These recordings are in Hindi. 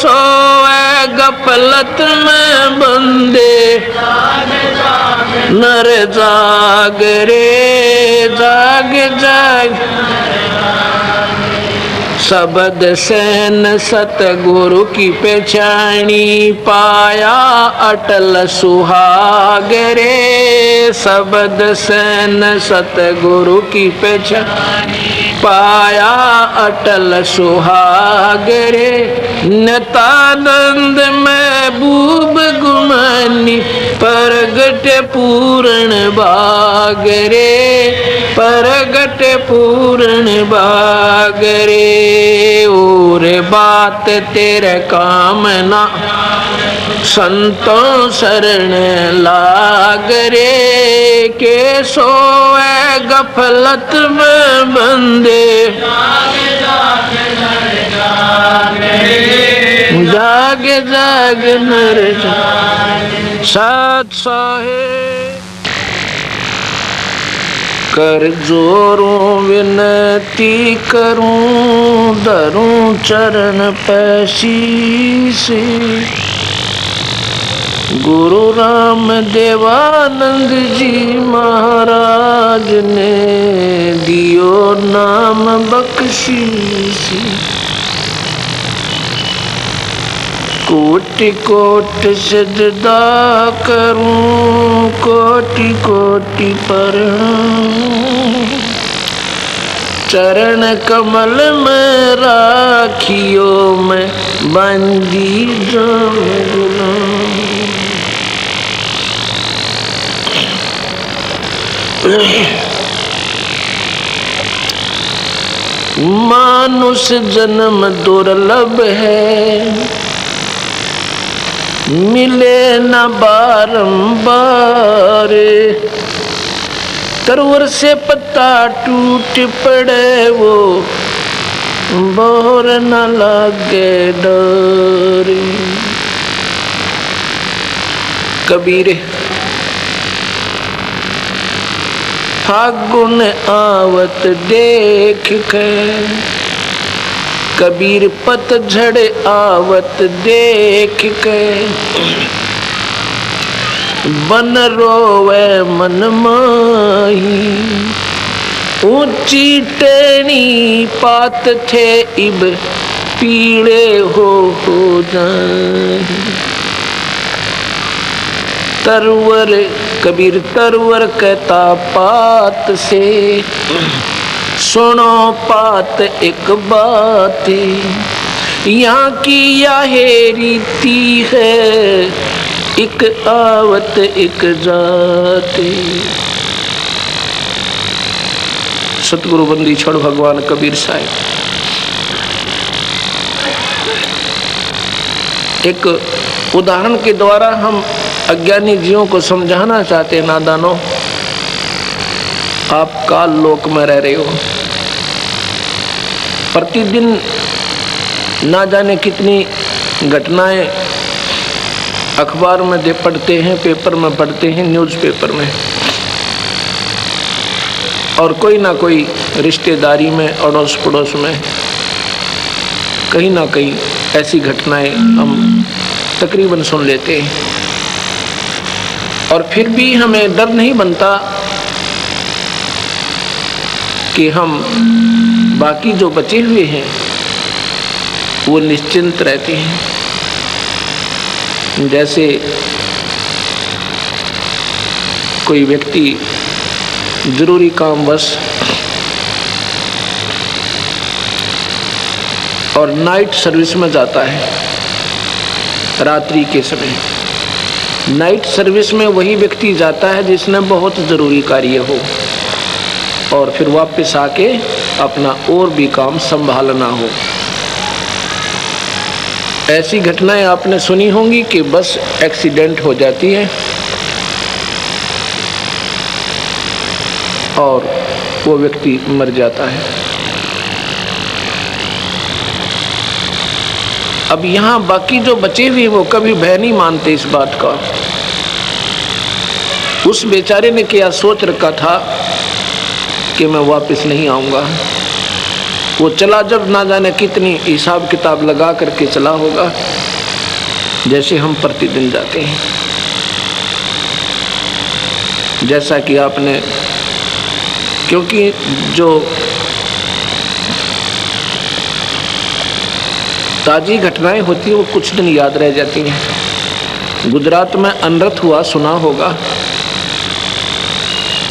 सोए गफलत में बंदे, नर जाग रे जाग जाग। शब्द सेन सतगुरु की पहचानी, पाया अटल सुहाग रे। शब्द सेन सतगुरु की पहचानी, पाया अटल सुहाग रे। नितानंद महबूब गुमानी, परगट पूर्ण बाग रे परगट पूर्ण बाग रे। और बात तेरे काम ना, संतों शरण लाग रे। के सोए गफलत में बंदे, जाग जाग नर जाग। सत साहेब कर जोरों विनती करूं, धरूं चरण पे शीश। गुरु राम देवानंद जी महाराज ने दियो नाम बख्शीश। कोटि कोटि सजदा करूं, कोटि कोटि प्रणाम। चरण कमल में राखियो मैं बंदी गुलाम। मानुष जन्म दुर्लभ है, मिले न बारंबार। तरवर से पत्ता टूट पड़े वो, बोर न लगे डर। कबीर फागुन आवत देख के, कबीर पतझड़ आवत देख के। बन रोवे मन माही, ऊंची टेनी पात थे इब पीड़े हो जाए। तरवर कबीर तरवर कहता पात से, सुनो पात एक बात। यहाँ की यह रीति है, एक आवत एक जाते। सतगुरु बंदी छोड़ भगवान कबीर साहब एक उदाहरण के द्वारा हम अज्ञानी जीवों को समझाना चाहते हैं। नादानों, आप काल लोक में रह रहे हो, प्रतिदिन ना जाने कितनी घटनाएं अखबार में पढ़ते हैं, पेपर में पढ़ते हैं, न्यूज़पेपर में, और कोई ना कोई रिश्तेदारी में, अड़ोस पड़ोस में कहीं ना कहीं ऐसी घटनाएं हम तकरीबन सुन लेते हैं। और फिर भी हमें डर नहीं बनता कि हम बाकी जो बचे हुए हैं वो निश्चिंत रहते हैं। जैसे कोई व्यक्ति जरूरी कामवश और नाइट सर्विस में जाता है, रात्रि के समय नाइट सर्विस में वही व्यक्ति जाता है जिसने बहुत ज़रूरी कार्य हो, और फिर वापस आके अपना और भी काम संभालना हो। ऐसी घटनाएं आपने सुनी होंगी कि बस एक्सीडेंट हो जाती है और वो व्यक्ति मर जाता है। अब यहाँ बाकी जो बचे हुए वो कभी भय नहीं मानते इस बात का। उस बेचारे ने क्या सोच रखा था कि मैं वापस नहीं आऊँगा, वो चला जब ना जाने कितनी हिसाब किताब लगा करके चला होगा, जैसे हम प्रतिदिन जाते हैं। जैसा कि आपने, क्योंकि जो ताजी घटनाएं होती हैं वो कुछ दिन याद रह जाती हैं। गुजरात में अनर्थ हुआ, सुना होगा।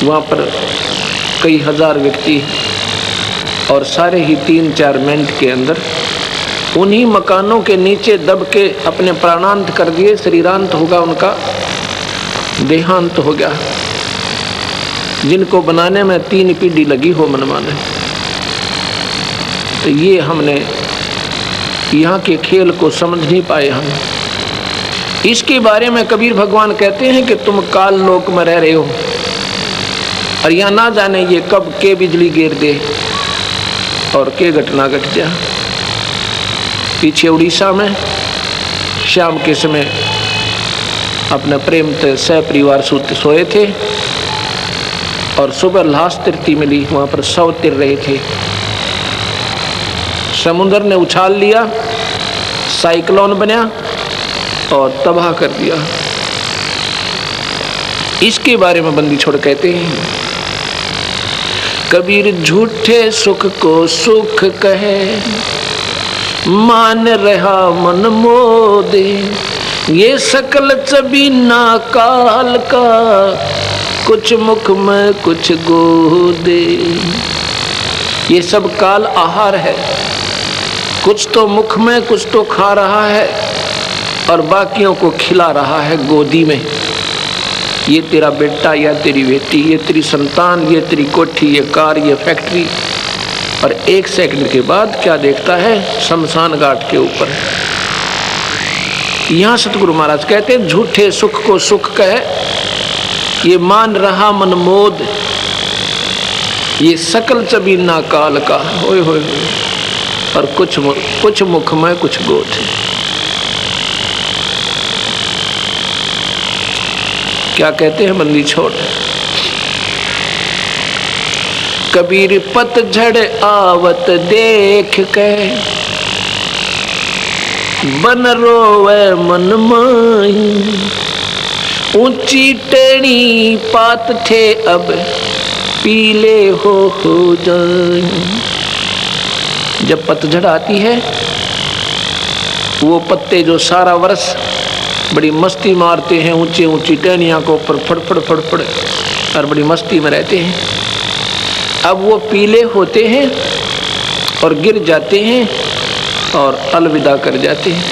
वहाँ पर कई हजार व्यक्ति और सारे ही 3-4 मिनट के अंदर उन्हीं मकानों के नीचे दब के अपने प्राणांत कर दिए। शरीरांत होगा, उनका देहांत हो गया। जिनको बनाने में 3 पीढ़ी लगी हो मनमाने। तो ये हमने यहाँ के खेल को समझ नहीं पाए हम। इसके बारे में कबीर भगवान कहते हैं कि तुम काल लोक में रह रहे हो और यहाँ ना जाने ये कब के बिजली गिर दे और के घटना घट जा। पीछे उड़ीसा में शाम के समय अपने प्रेम से सह परिवार सोए थे और सुबह लाश तिरती मिली। वहाँ पर 100 तिर रहे थे। समुद्र ने उछाल लिया, साइक्लोन बना और तबाह कर दिया। इसके बारे में बंदी छोड़ कहते हैं, कबीर झूठे सुख को सुख कहे, मान रहा मन मोदे, ये सकल चबीना काल का, कुछ मुख में कुछ गोदे। ये सब काल आहार है, कुछ तो मुख में कुछ तो खा रहा है और बाकियों को खिला रहा है गोदी में। ये तेरा बेटा या तेरी बेटी, ये तेरी संतान, ये तेरी कोठी, ये कार, ये फैक्ट्री। और 1 सेकंड के बाद क्या देखता है? शमशान घाट के ऊपर। यहाँ सतगुरु महाराज कहते हैं, झूठे सुख को सुख कहे, ये मान रहा मन मोद, ये सकल चबीना काल का। ओए होए, और कुछ मुख में कुछ गोद। क्या कहते हैं बंदी छोड़, कबीर पतझड़ आवत देख के, बन रोवे मन माही, ऊंची टेढ़ी पात थे अब पीले हो जाए। जब पतझड़ आती है, वो पत्ते जो सारा वर्ष बड़ी मस्ती मारते हैं, ऊंची ऊंची टहनियाँ को ऊपर फड़फड़ फड़फड़ और बड़ी मस्ती में रहते हैं, अब वो पीले होते हैं और गिर जाते हैं और अलविदा कर जाते हैं।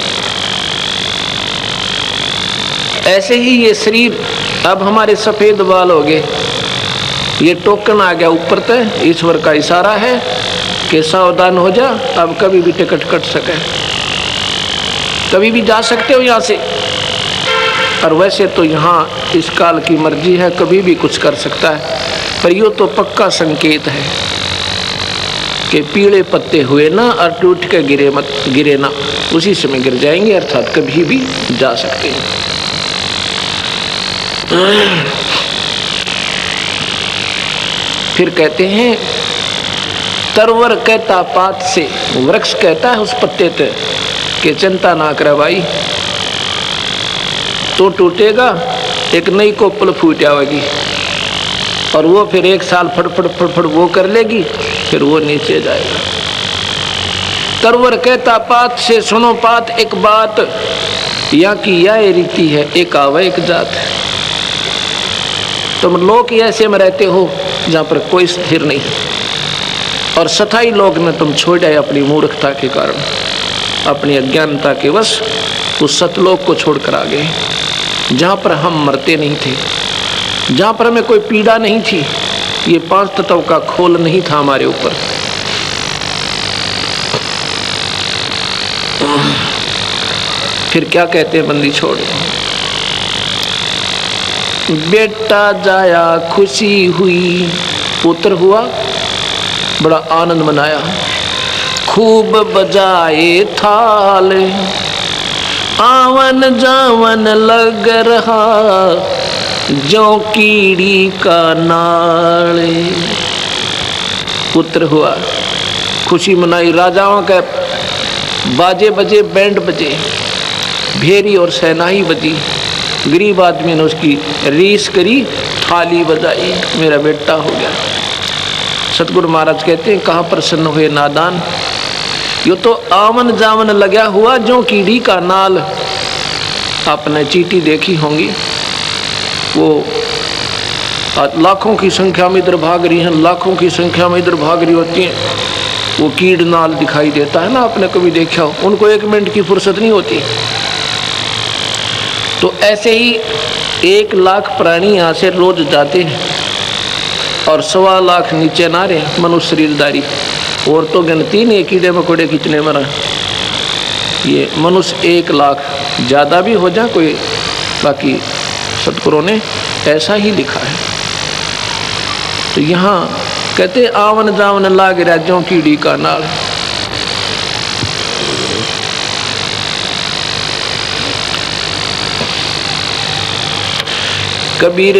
ऐसे ही ये शरीर, अब हमारे सफेद बाल हो गए, ये टोकन आ गया ऊपर तक। ईश्वर का इशारा है कि सावधान हो जा, अब कभी भी टिकट कट सके, कभी भी जा सकते हो यहाँ से। और वैसे तो यहाँ इस काल की मर्जी है, कभी भी कुछ कर सकता है। पर यो तो पक्का संकेत है कि पीले पत्ते हुए ना और टूट के गिरे ना, उसी समय गिर जाएंगे, अर्थात कभी भी जा सकते हैं। फिर कहते हैं, तरवर कहता पात से, वृक्ष कहता है उस पत्ते पे कि चिंता ना करे भाई, तो टूटेगा, एक नई कोपल फूट आएगी और वो फिर 1 साल फड़फड़ फड़फड़ वो कर लेगी, फिर वो नीचे जाएगा। तरवर कहता पात से, सुनो पात एक बात, यहाँ की यह रीति है, एक आवे एक जात। तुम लोग ऐसे में रहते हो जहाँ पर कोई स्थिर नहीं, और सथाई लोग ने तुम छोड़ जाए अपनी मूर्खता के कारण, अपनी अज्ञानता के वश उस सतलोक को छोड़कर आ गए, जहाँ पर हम मरते नहीं थे, जहाँ पर हमें कोई पीड़ा नहीं थी, ये 5 तत्व का खोल नहीं था हमारे ऊपर। फिर क्या कहते हैं बंदी छोड़, बेटा जाया खुशी हुई, पुत्र हुआ बड़ा आनंद मनाया, खूब बजाए थाल, आवन जावन लग रहा जो कीड़ी का नाल। पुत्र हुआ, खुशी मनाई, राजाओं के बाजे बजे, बैंड बजे, भेरी और सहनाई बजी, गरीब आदमी ने उसकी रीस करी, थाली बजाई, मेरा बेटा हो गया। सतगुरु महाराज कहते हैं कहाँ प्रसन्न हुए नादान, यो तो आवन जावन लगा हुआ जो कीड़ी का नाल। आपने चींटी देखी होंगी, वो लाखों की संख्या में इधर भाग रही हैं, लाखों की संख्या में इधर भाग रही होती हैं, वो कीड़ नाल दिखाई देता है ना, आपने कभी देखा हो, उनको 1 मिनट की फुर्सत नहीं होती। तो ऐसे ही 1 लाख प्राणी यहाँ से रोज जाते हैं और 1.25 लाख नीचे ना रहे मनुष्य शरीरदारी, और तो गिनती नहीं, कीड़े मकोड़े कितने मरा। ये मनुष्य 1 लाख ज़्यादा भी हो जाए कोई, बाकी सतगुरु ने ऐसा ही लिखा है। तो यहाँ कहते आवन जावन लाग राज्यों कीड़ी का नाल। कबीर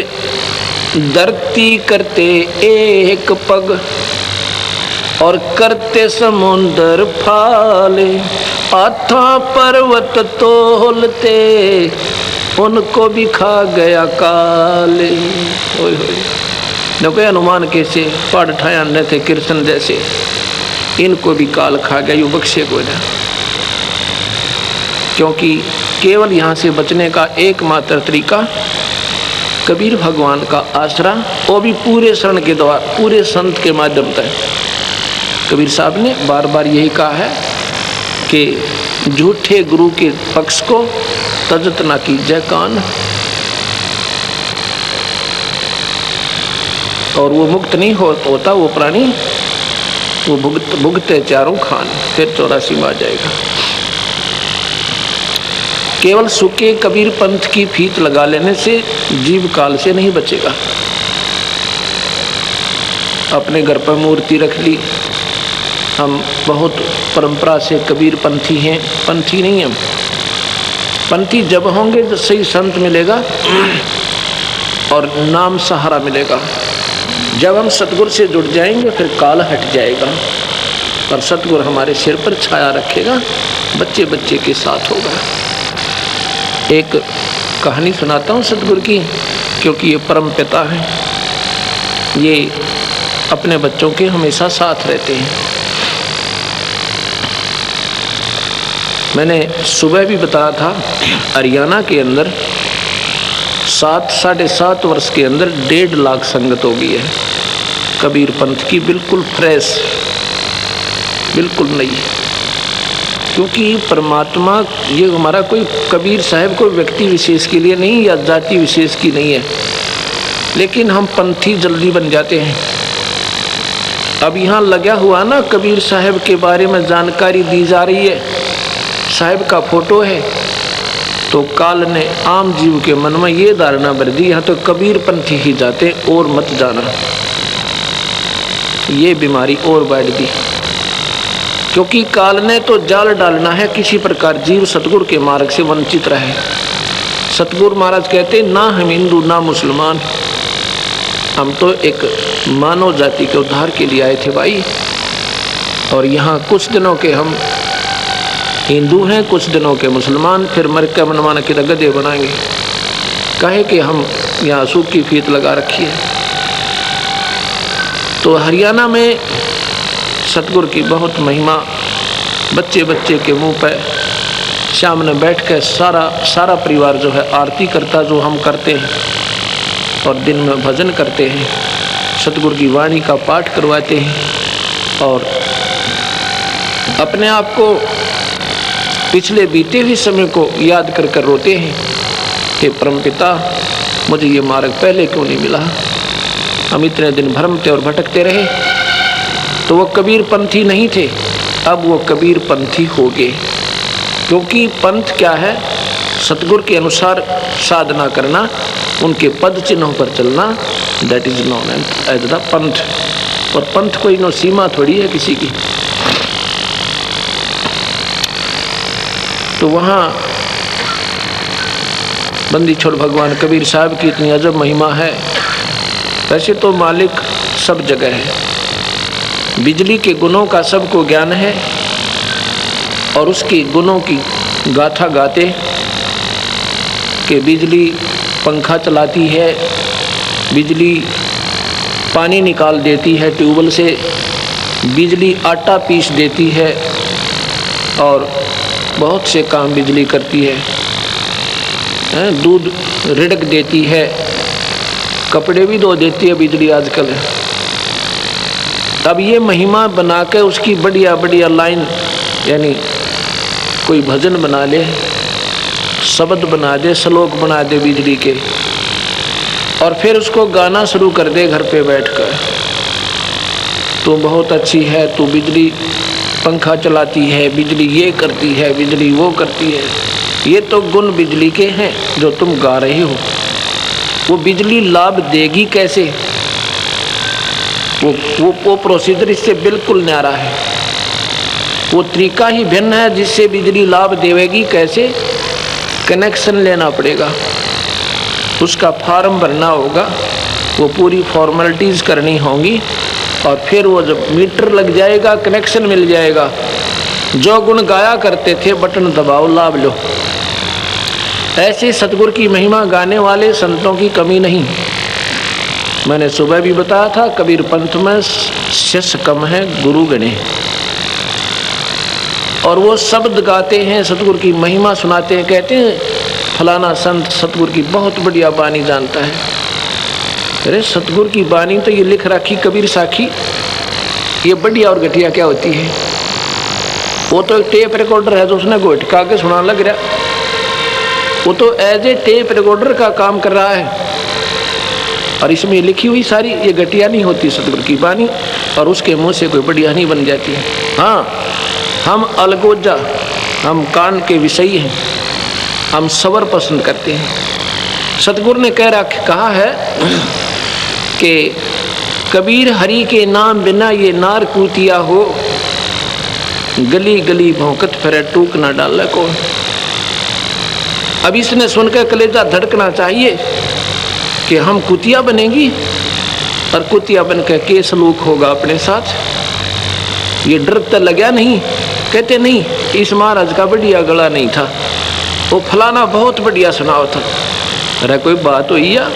धरती करते एक पग और करते समुंदर फाले, आथा पर्वत तोलते उनको भी खा गया काले। ओए होए, देखो हनुमान कैसे पहाड़ ठाया न थे कृष्ण जैसे, इनको भी काल खा गया, यू बख्शे को ना। क्योंकि केवल यहाँ से बचने का एकमात्र तरीका कबीर भगवान का आसरा, वो भी पूरे शरण के द्वारा, पूरे संत के माध्यम से। कबीर साहब ने बार बार यही कहा है कि झूठे गुरु के पक्ष को तजत ना कीजिए कान, और वो मुक्त नहीं होता वो प्राणी, वो भुगते चारों खान, फिर 84 में आ जाएगा। केवल सूखे कबीर पंथ की फीत लगा लेने से जीव काल से नहीं बचेगा। अपने घर पर मूर्ति रख ली, हम बहुत परंपरा से कबीर पंथी हैं, पंथी नहीं हम। पंथी जब होंगे तो सही संत मिलेगा और नाम सहारा मिलेगा। जब हम सतगुरु से जुड़ जाएंगे फिर काल हट जाएगा और सतगुरु हमारे सिर पर छाया रखेगा, बच्चे बच्चे के साथ होगा। एक कहानी सुनाता हूँ सतगुरु की, क्योंकि ये परम पिता है, ये अपने बच्चों के हमेशा साथ रहते हैं। मैंने सुबह भी बताया था, हरियाणा के अंदर 7-7.5 वर्ष के अंदर 1.5 लाख संगत हो गई है कबीर पंथ की, बिल्कुल फ्रेश, बिल्कुल नई। क्योंकि परमात्मा ये हमारा कोई कबीर साहब कोई व्यक्ति विशेष के लिए नहीं या जाति विशेष की नहीं है, लेकिन हम पंथी जल्दी बन जाते हैं। अब यहाँ लगा हुआ ना कबीर साहब के बारे में जानकारी दी जा रही है, साहब का फोटो है, तो काल ने आम जीव के मन में ये धारणा भर दी यहाँ तो कबीर पंथी ही जाते और मत जाना। ये बीमारी और बढ़ दी, क्योंकि काल ने तो जाल डालना है किसी प्रकार जीव सतगुरु के मार्ग से वंचित रहे। सतगुरु महाराज कहते ना हम हिंदू ना मुसलमान, हम तो एक मानव जाति के उद्धार के लिए आए थे भाई। और यहाँ कुछ दिनों के हम हिंदू हैं, कुछ दिनों के मुसलमान, फिर मर के मनमाना के गधे बनाएंगे। कहे कि हम यहाँ सूख की फीत लगा रखी है। तो हरियाणा में सतगुरु की बहुत महिमा, बच्चे बच्चे के मुंह पर शाम में बैठ कर सारा परिवार जो है आरती करता, जो हम करते हैं, और दिन में भजन करते हैं, सतगुरु की वाणी का पाठ करवाते हैं, और अपने आप को पिछले बीते हुए समय को याद कर कर रोते हैं कि परमपिता मुझे ये मार्ग पहले क्यों नहीं मिला, हम इतने दिन भ्रमते और भटकते रहे। तो वो कबीर पंथी नहीं थे, अब वो कबीर पंथी हो गए। क्योंकि पंथ क्या है, सतगुरु के अनुसार साधना करना, उनके पद चिन्हों पर चलना, that is known as the panth. और पंथ कोई नो सीमा थोड़ी है किसी की। तो वहाँ बंदी छोड़ भगवान कबीर साहब की इतनी अजब महिमा है। वैसे तो मालिक सब जगह है, बिजली के गुणों का सबको ज्ञान है और उसके गुणों की गाथा गाते कि बिजली पंखा चलाती है, बिजली पानी निकाल देती है ट्यूबवेल से, बिजली आटा पीस देती है और बहुत से काम बिजली करती है, दूध रिड़क देती है, कपड़े भी धो देती है बिजली आजकल। अब ये महिमा बना के उसकी बढ़िया बढ़िया लाइन, यानी कोई भजन बना ले, शब्द बना दे, श्लोक बना दे बिजली के, और फिर उसको गाना शुरू कर दे घर पे बैठकर, तू बहुत अच्छी है, तू बिजली पंखा चलाती है, बिजली ये करती है, बिजली वो करती है। ये तो गुण बिजली के हैं जो तुम गा रहे हो। वो बिजली लाभ देगी कैसे? वो प्रोसीजर इससे बिल्कुल न्यारा है। वो तरीका ही भिन्न है जिससे बिजली लाभ देवेगी कैसे। कनेक्शन लेना पड़ेगा, उसका फॉर्म भरना होगा, वो पूरी फॉर्मेलिटीज़ करनी होंगी, और फिर वो जब मीटर लग जाएगा, कनेक्शन मिल जाएगा। जो गुण गाया करते थे बटन दबाओ लाभ लो। ऐसे सतगुरु की महिमा गाने वाले संतों की कमी नहीं। मैंने सुबह भी बताया था, कबीर पंथ में शिष्य कम है, गुरु गणे। और वो शब्द गाते हैं, सतगुरु की महिमा सुनाते हैं, कहते हैं फलाना संत सतगुरु की बहुत बढ़िया बानी जानता है। अरे सतगुरु की बानी तो ये लिख रखी कबीर साखी, ये बढ़िया और घटिया क्या होती है? वो तो एक टेप रिकॉर्डर है जो उसने घोटका के सुना लग रहा, वो तो एज ए टेप रिकॉर्डर का काम कर रहा है। और इसमें लिखी हुई सारी ये घटिया नहीं होती सतगुरु की बानी, और उसके मुंह से कोई बढ़िया नहीं बन जाती है। हाँ, हम अलगोजा, हम कान के विषयी हैं, हम सवर पसंद करते हैं। सतगुरु ने कहा है कि कबीर हरि के नाम बिना ये नार कूतिया हो, गली गली भौंकत फिरे टूक ना डाले को। अब इसने सुनकर कलेजा धड़कना चाहिए कि हम कुतिया बनेंगी, और कुतिया बनकर के सलूक होगा अपने साथ। ये डर तो लगा नहीं? कहते नहीं, इस महाराज का बढ़िया गला नहीं था, वो फलाना बहुत बढ़िया सुनाओ था। अरे कोई बात हुई या?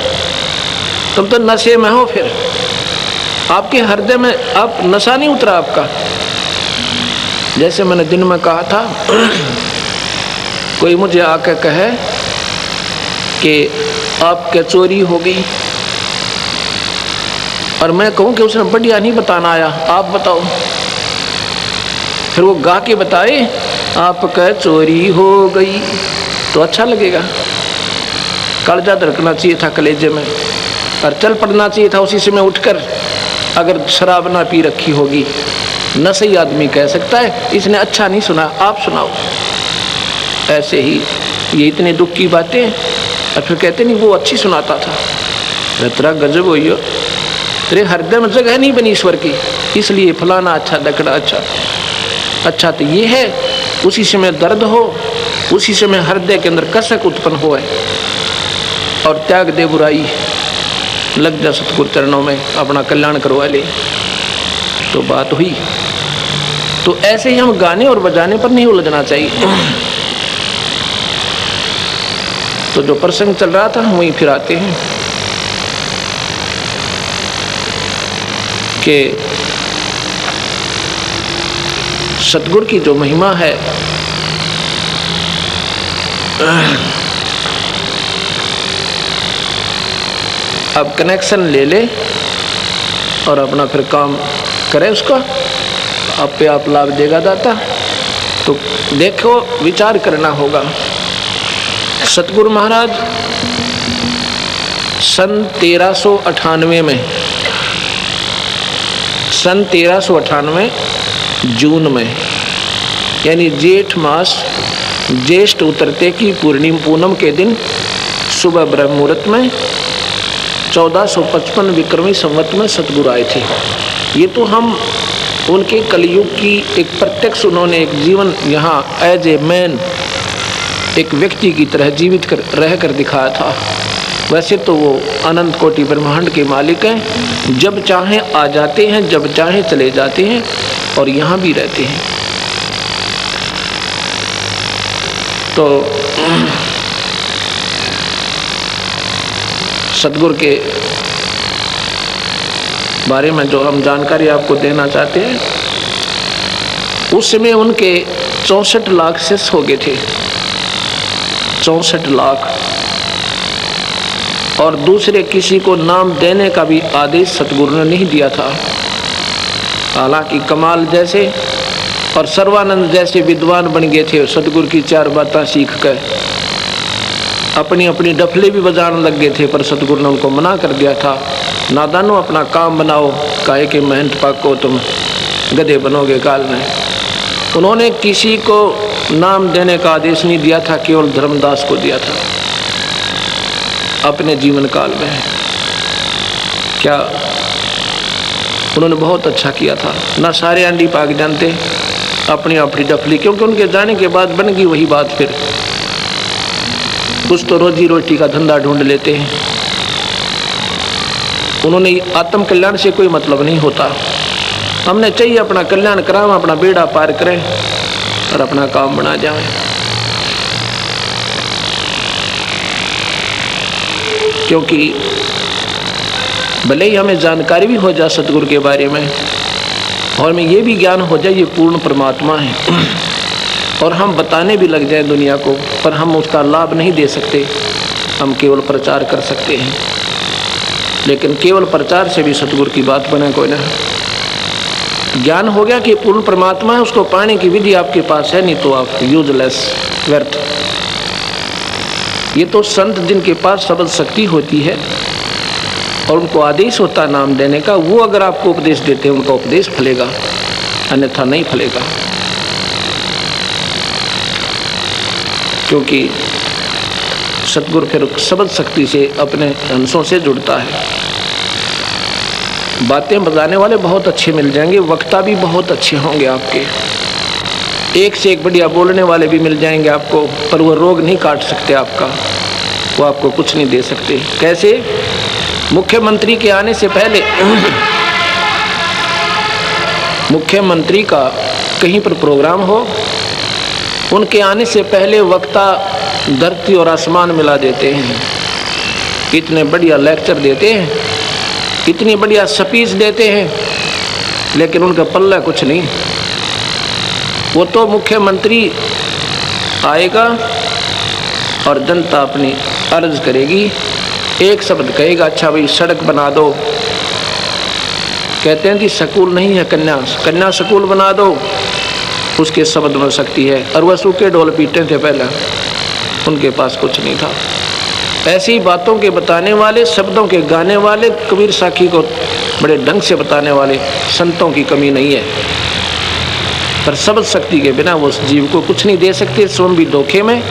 तुम तो नशे में हो, फिर आपके हृदय में अब नशा नहीं उतरा आपका। जैसे मैंने दिन में कहा था, कोई मुझे आकर कहे कि आपके चोरी हो गई, और मैं कहूँ कि उसने बढ़िया नहीं बताना आया, आप बताओ। फिर वो गा के बताए आपका चोरी हो गई, तो अच्छा लगेगा। कलेजा धड़कना चाहिए था कलेजे में, और चल पड़ना चाहिए था उसी समय उठकर। अगर शराब ना पी रखी होगी, नशे आदमी कह सकता है इसने अच्छा नहीं सुना, आप सुनाओ। ऐसे ही ये इतने दुख की बातें, और फिर कहते नहीं वो अच्छी सुनाता था। तेरा गजब हो, तेरे हृदय में जगह नहीं बनी ईश्वर की, इसलिए फलाना अच्छा दकड़ा अच्छा तो ये है। उसी समय दर्द हो, उसी समय हृदय के अंदर कसक उत्पन्न हो, और त्याग दे बुराई, लग जा सतगुरु चरणों में, अपना कल्याण करवा ले, तो बात हुई। तो ऐसे ही हम गाने और बजाने पर नहीं उलझना चाहिए। तो जो प्रसंग चल रहा था हम वहीं फिर आते हैं कि सतगुरु की जो महिमा है, अब कनेक्शन ले ले और अपना फिर काम करे, उसका आप पे आप लाभ देगा दाता। तो देखो, विचार करना होगा। सतगुरु महाराज सन 1398 जून में, यानी जेठ मास, ज्येष्ठ उतरते की पूनम के दिन सुबह ब्रह्म मुहूर्त में 1455 विक्रमी संवत में सतगुरु आए थे। ये तो हम उनके कलयुग की एक प्रत्यक्ष, उन्होंने एक जीवन यहाँ एज ए मैन, एक व्यक्ति की तरह जीवित रह कर दिखाया था। वैसे तो वो अनंत कोटि ब्रह्मांड के मालिक हैं, जब चाहें आ जाते हैं, जब चाहें चले जाते हैं और यहाँ भी रहते हैं। तो सतगुरु के बारे में जो हम जानकारी आपको देना चाहते हैं, उस समय उनके 64 लाख शिष्य हो गए थे, 64 लाख। और दूसरे किसी को नाम देने का भी आदेश सतगुरु ने नहीं दिया था। हालांकि कमाल जैसे और सर्वानंद जैसे विद्वान बन गए थे, सतगुरु की 4 बातें सीख कर अपनी अपनी डफले भी बजाने लग गए थे, पर सतगुरु ने उनको मना कर दिया था, नादानो अपना काम बनाओ, काहे के महंत पाको तुम गधे बनोगे काल में। उन्होंने किसी को नाम देने का आदेश नहीं दिया था, केवल धर्मदास को दिया था अपने जीवन काल में। क्या उन्होंने बहुत अच्छा किया था। ना सारे आंडी पाक जानते अपनी अपनी डफली, क्योंकि उनके जाने के बाद बन गई वही बात। फिर कुछ तो रोजी रोटी का धंधा ढूंढ लेते हैं। उन्होंने आत्म कल्याण से कोई मतलब नहीं होता। हमने चाहिए अपना कल्याण कराएं, अपना बेड़ा पार करें और अपना काम बना जाएं। क्योंकि भले ही हमें जानकारी भी हो जाए सतगुरु के बारे में और हमें ये भी ज्ञान हो जाए ये पूर्ण परमात्मा है, और हम बताने भी लग जाएं दुनिया को, पर हम उसका लाभ नहीं दे सकते। हम केवल प्रचार कर सकते हैं, लेकिन केवल प्रचार से भी सतगुरु की बात बने कोई ना। ज्ञान हो गया कि पूर्ण परमात्मा है, उसको पाने की विधि आपके पास है, नहीं तो आप यूजलेस, व्यर्थ। ये तो संत जिनके पास शब्द शक्ति होती है और उनको आदेश होता नाम देने का, वो अगर आपको उपदेश देते हैं उनका उपदेश फलेगा, अन्यथा नहीं फलेगा। क्योंकि सतगुरु फिर शब्द शक्ति से अपने अंशों से जुड़ता है। बातें बताने वाले बहुत अच्छे मिल जाएंगे, वक्ता भी बहुत अच्छे होंगे आपके, एक से एक बढ़िया बोलने वाले भी मिल जाएंगे आपको, पर वो रोग नहीं काट सकते आपका, वो आपको कुछ नहीं दे सकते। कैसे? मुख्यमंत्री के आने से पहले मुख्यमंत्री का कहीं पर प्रोग्राम हो, उनके आने से पहले वक्ता धरती और आसमान मिला देते हैं। इतने बढ़िया लेक्चर देते हैं, इतनी बढ़िया स्पीच देते हैं, लेकिन उनका पल्ला कुछ नहीं। वो तो मुख्यमंत्री आएगा और जनता अपनी अर्ज करेगी, एक शब्द कहेगा, अच्छा भाई सड़क बना दो। कहते हैं कि स्कूल नहीं है, कन्या स्कूल बना दो, उसके शब्द में शक्ति है। और वह सूखे ढोल पीटे थे पहले, उनके पास कुछ नहीं था। ऐसी बातों के बताने वाले, शब्दों के गाने वाले, कबीर साखी को बड़े ढंग से बताने वाले संतों की कमी नहीं है, पर शब्द शक्ति के बिना वो जीव को कुछ नहीं दे सकते। स्वयं भी धोखे में,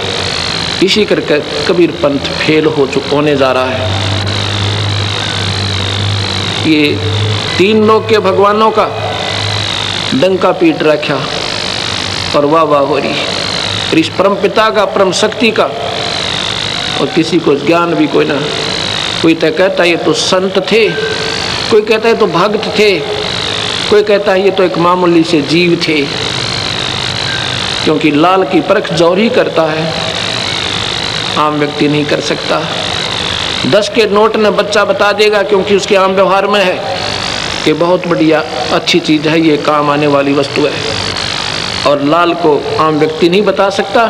इसी करके कबीर पंथ फेल होने जा रहा है। ये 3 लोक के भगवानों का डंका पीट रखा और वाह वाह हो रही, इस परम पिता का, परम शक्ति का, और किसी को ज्ञान भी कोई ना। कोई तो कहता है ये तो संत थे, कोई कहता है तो भक्त थे, कोई कहता है ये तो एक मामूली से जीव थे। क्योंकि लाल की परख जौहरी करता है, आम व्यक्ति नहीं कर सकता। 10 के नोट में बच्चा बता देगा, क्योंकि उसके आम व्यवहार में है कि बहुत बढ़िया अच्छी चीज़ है, ये काम आने वाली वस्तु है। और लाल को आम व्यक्ति नहीं बता सकता।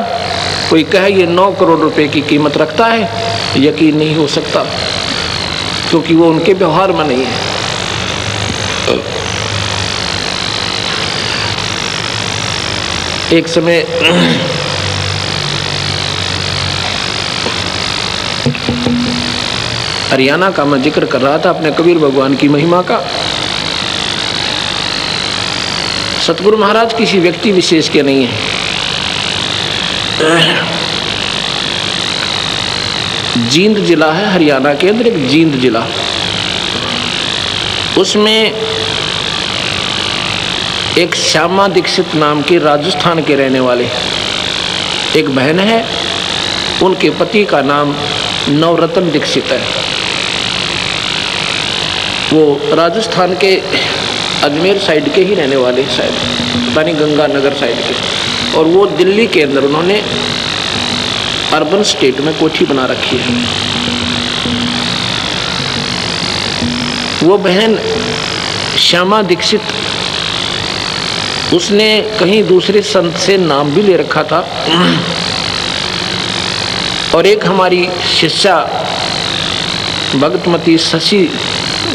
कोई कहे ये 9 करोड़ रुपए की कीमत रखता है, यकीन नहीं हो सकता, क्योंकि वो उनके व्यवहार में नहीं है। एक समय हरियाणा का मैं जिक्र कर रहा था अपने कबीर भगवान की महिमा का। सतगुरु महाराज किसी व्यक्ति विशेष के नहीं है। जींद जिला है हरियाणा के अंदर, एक जींद जिला, उसमें एक श्यामा दीक्षित नाम के राजस्थान के रहने वाले एक बहन है। उनके पति का नाम नवरत्न दीक्षित है। वो राजस्थान के अजमेर साइड के ही रहने वाले, शायद पता नहीं, गंगानगर साइड के। और वो दिल्ली के अंदर उन्होंने अर्बन स्टेट में कोठी बना रखी है। वो बहन श्यामा दीक्षित, उसने कहीं दूसरे संत से नाम भी ले रखा था। और एक हमारी शिष्या भगतमती शशि,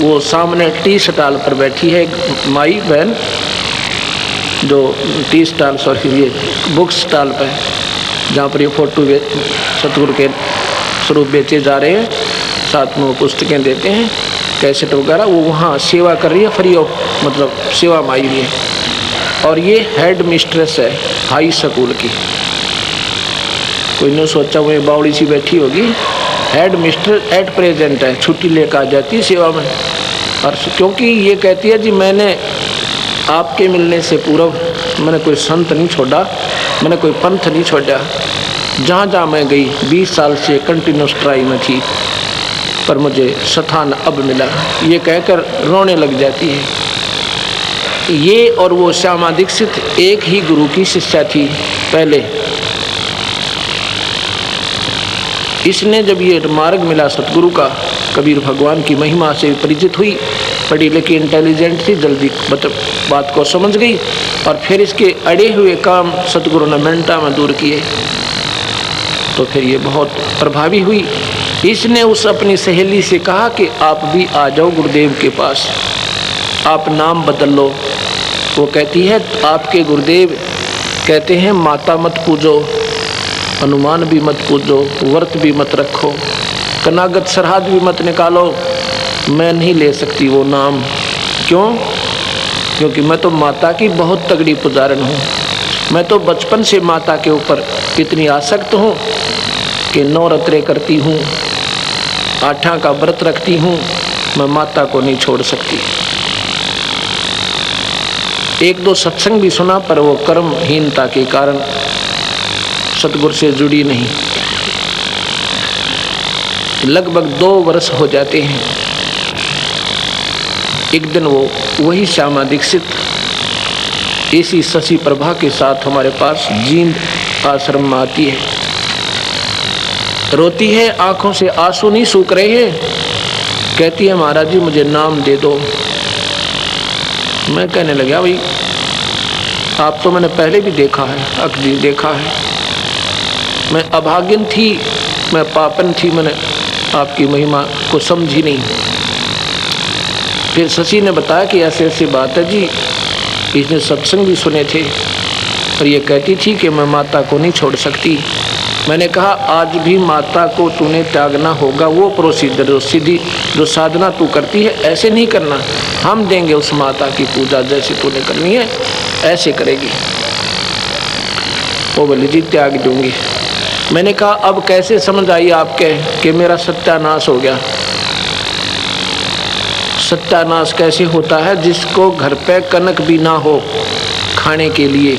वो सामने टी स्टॉल पर बैठी है, एक माई बहन जो टी स्टॉल, सॉरी ये बुक स्टॉल पर, जहाँ पर ये फोटो सतगुरु के स्वरूप बेचे जा रहे हैं, साथ में वो पुस्तकें देते हैं, कैसेट वगैरह, वो वहाँ सेवा कर रही है, फ्री ऑफ, मतलब सेवा माई भी है। और ये हेड मिस्ट्रेस है हाई स्कूल की। कोई ने सोचा वो बावड़ी सी बैठी होगी, हेड मिस्ट्रेस एट प्रेजेंट है, छुट्टी लेकर आ जाती है सेवा में। और क्योंकि ये कहती है जी मैंने आपके मिलने से पूर्व मैंने कोई संत नहीं छोड़ा, मैंने कोई पंथ नहीं छोड़ा, जहाँ जहाँ मैं गई 20 साल से कंटिन्यूस ट्राई में थी, पर मुझे स्थान अब मिला, ये कहकर रोने लग जाती है। ये और वो श्यामा दीक्षित एक ही गुरु की शिष्या थी पहले। इसने जब ये मार्ग मिला सतगुरु का, कबीर भगवान की महिमा से परिचित हुई, पढ़ी लिखी इंटेलिजेंट थी, जल्दी बात को समझ गई, और फिर इसके अड़े हुए काम सतगुरु ने मिनटा में दूर किए, तो फिर ये बहुत प्रभावी हुई। इसने उस अपनी सहेली से कहा कि आप भी आ जाओ गुरुदेव के पास, आप नाम बदल लो। वो कहती है आपके गुरुदेव कहते हैं माता मत पूजो, हनुमान भी मत पूजो, व्रत भी मत रखो, कनागत सरहद भी मत निकालो, मैं नहीं ले सकती वो नाम। क्यों? क्योंकि मैं तो माता की बहुत तगड़ी पुजारन हूँ। मैं तो बचपन से माता के ऊपर इतनी आसक्त हूँ कि नवरात्रे करती हूँ, आठा का व्रत रखती हूँ, मैं माता को नहीं छोड़ सकती। एक दो सत्संग भी सुना, पर वो कर्महीनता के कारण सतगुरु से जुड़ी नहीं। लगभग 2 वर्ष हो जाते हैं। एक दिन वो वही श्यामा दीक्षित इसी शशि प्रभा के साथ हमारे पास जींद आश्रम में आती है, रोती है, आंखों से आंसू नहीं सूख रहे हैं, कहती है महाराज जी मुझे नाम दे दो। मैं कहने लगा भाई आप तो मैंने पहले भी देखा है, अक्सर देखा है, मैं अभागिन थी, मैं पापन थी, मैंने आपकी महिमा को समझी नहीं। फिर शशि ने बताया कि ऐसे ऐसी बात है जी, इसने सत्संग भी सुने थे, और ये कहती थी कि मैं माता को नहीं छोड़ सकती। मैंने कहा आज भी माता को तूने त्यागना होगा, वो प्रोसीजर जो सीधी जो साधना तू करती है ऐसे नहीं करना, हम देंगे उस माता की पूजा जैसे तूने करनी है ऐसे करेगी। वो बोली जी त्याग दूंगी। मैंने कहा अब कैसे समझ आई आपके कि मेरा सत्यानाश हो गया? सत्यानाश कैसे होता है? जिसको घर पे कनक भी ना हो खाने के लिए,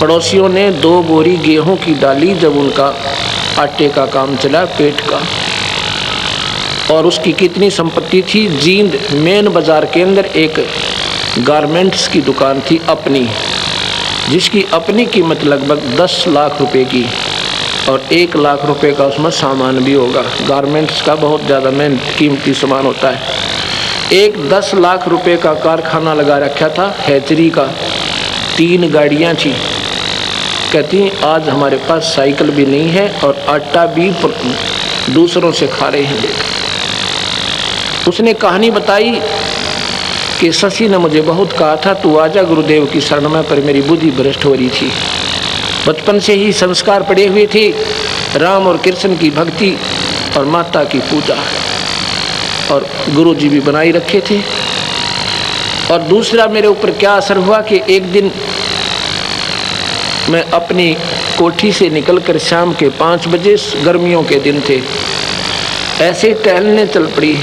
पड़ोसियों ने 2 बोरी गेहूं की डाली जब उनका आटे का काम चला, पेट का, और उसकी कितनी संपत्ति थी। जींद मेन बाजार के अंदर एक गारमेंट्स की दुकान थी अपनी, जिसकी अपनी कीमत लगभग 10 लाख रुपए की, और 1 लाख रुपए का उसमें सामान भी होगा। गारमेंट्स का बहुत ज़्यादा मेन कीमती सामान होता है। एक 10 लाख रुपए का कारखाना लगा रखा था हैचरी का, 3 गाड़ियाँ थी। कहती आज हमारे पास साइकिल भी नहीं है और आटा भी दूसरों से खा रहे हैं। उसने कहानी बताई कि शशि ने मुझे बहुत कहा था तू आजा गुरुदेव की शरण में, पर मेरी बुद्धि भ्रष्ट हो रही थी। बचपन से ही संस्कार पड़े हुए थे, राम और कृष्ण की भक्ति और माता की पूजा, और गुरु जी भी बनाई रखे थे। और दूसरा मेरे ऊपर क्या असर हुआ कि एक दिन मैं अपनी कोठी से निकलकर शाम के 5 बजे, गर्मियों के दिन थे, ऐसे टहलने चल पड़ी।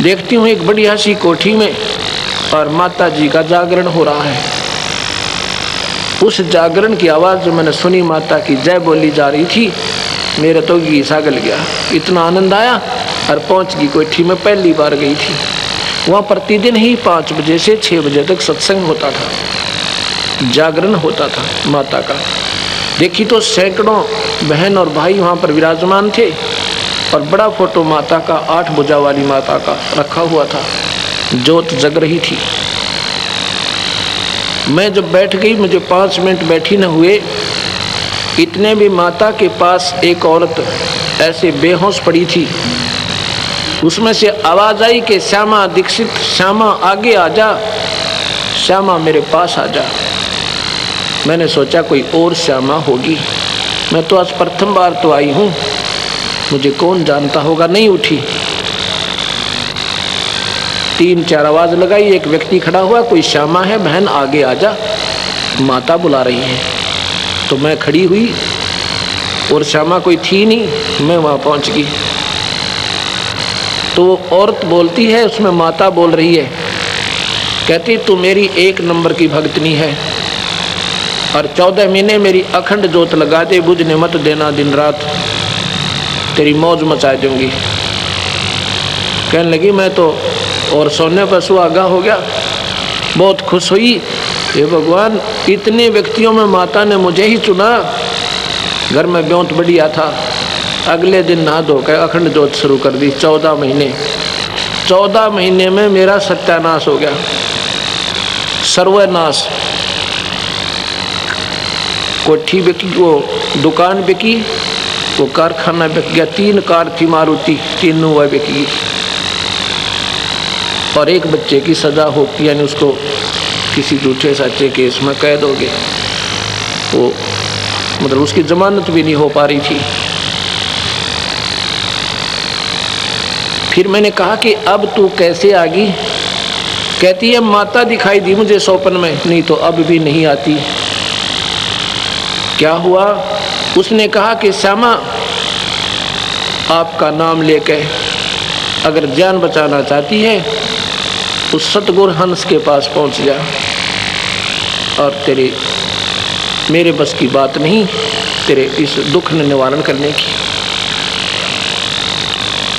देखती हूँ एक बढ़िया सी कोठी में और माता जी का जागरण हो रहा है। उस जागरण की आवाज़ जो मैंने सुनी, माता की जय बोली जा रही थी, मेरा तो गीसा गल गया, इतना आनंद आया। और पहुंच गई कोठी में, पहली बार गई थी वहाँ। प्रतिदिन ही 5 बजे से 6 बजे तक सत्संग होता था, जागरण होता था माता का। देखी तो सैकड़ों बहन और भाई वहाँ पर विराजमान थे और बड़ा फोटो माता का 8 भुजा वाली माता का रखा हुआ था, ज्योत जग रही थी। मैं जब बैठ गई, मुझे 5 मिनट बैठी न हुए, इतने भी माता के पास एक औरत ऐसे बेहोश पड़ी थी। उसमें से आवाज आई कि श्यामा दीक्षित, श्यामा आगे आ जा, श्यामा मेरे पास आ जा। मैंने सोचा कोई और श्यामा होगी, मैं तो आज प्रथम बार तो आई हूँ, मुझे कौन जानता होगा। नहीं उठी। 3-4 आवाज लगाई, एक व्यक्ति खड़ा हुआ, कोई श्यामा है बहन आगे आ जा, माता बुला रही है। तो मैं खड़ी हुई और श्यामा कोई थी नहीं, मैं वहाँ पहुँच गई। तो औरत बोलती है, उसमें माता बोल रही है, कहती तू मेरी 1 नंबर की भक्तनी है और 14 महीने मेरी अखंड जोत लगा दे, बुझने मत देना दिन रात, तेरी मौज मचा दूंगी। कहने लगी मैं तो और सोने पर सुहागा हो गया, बहुत खुश हुई। हे भगवान, इतने व्यक्तियों में माता ने मुझे ही चुना। घर में ब्योंत बढ़िया था, अगले दिन नहा धोकर अखंड जोत शुरू कर दी। 14 महीने में मेरा सत्यानाश हो गया, सर्वनाश। कोठी बिकी, वो दुकान बिकी, वो कारखाना बिक गया, 3 कार थी मारुति, तीनों वह बिकी। और एक बच्चे की सजा हो, यानी उसको किसी झूठे सच्चे केस में कैद हो गए, वो मतलब उसकी जमानत भी नहीं हो पा रही थी। फिर मैंने कहा कि अब तू कैसे आ गई? कहती है माता दिखाई दी मुझे सौपन में, नहीं तो अब भी नहीं आती। क्या हुआ? उसने कहा कि श्यामा आपका नाम लेके अगर जान बचाना चाहती है उस सतगुरु हंस के पास पहुंच जा, और तेरे मेरे बस की बात नहीं तेरे इस दुख निवारण करने की।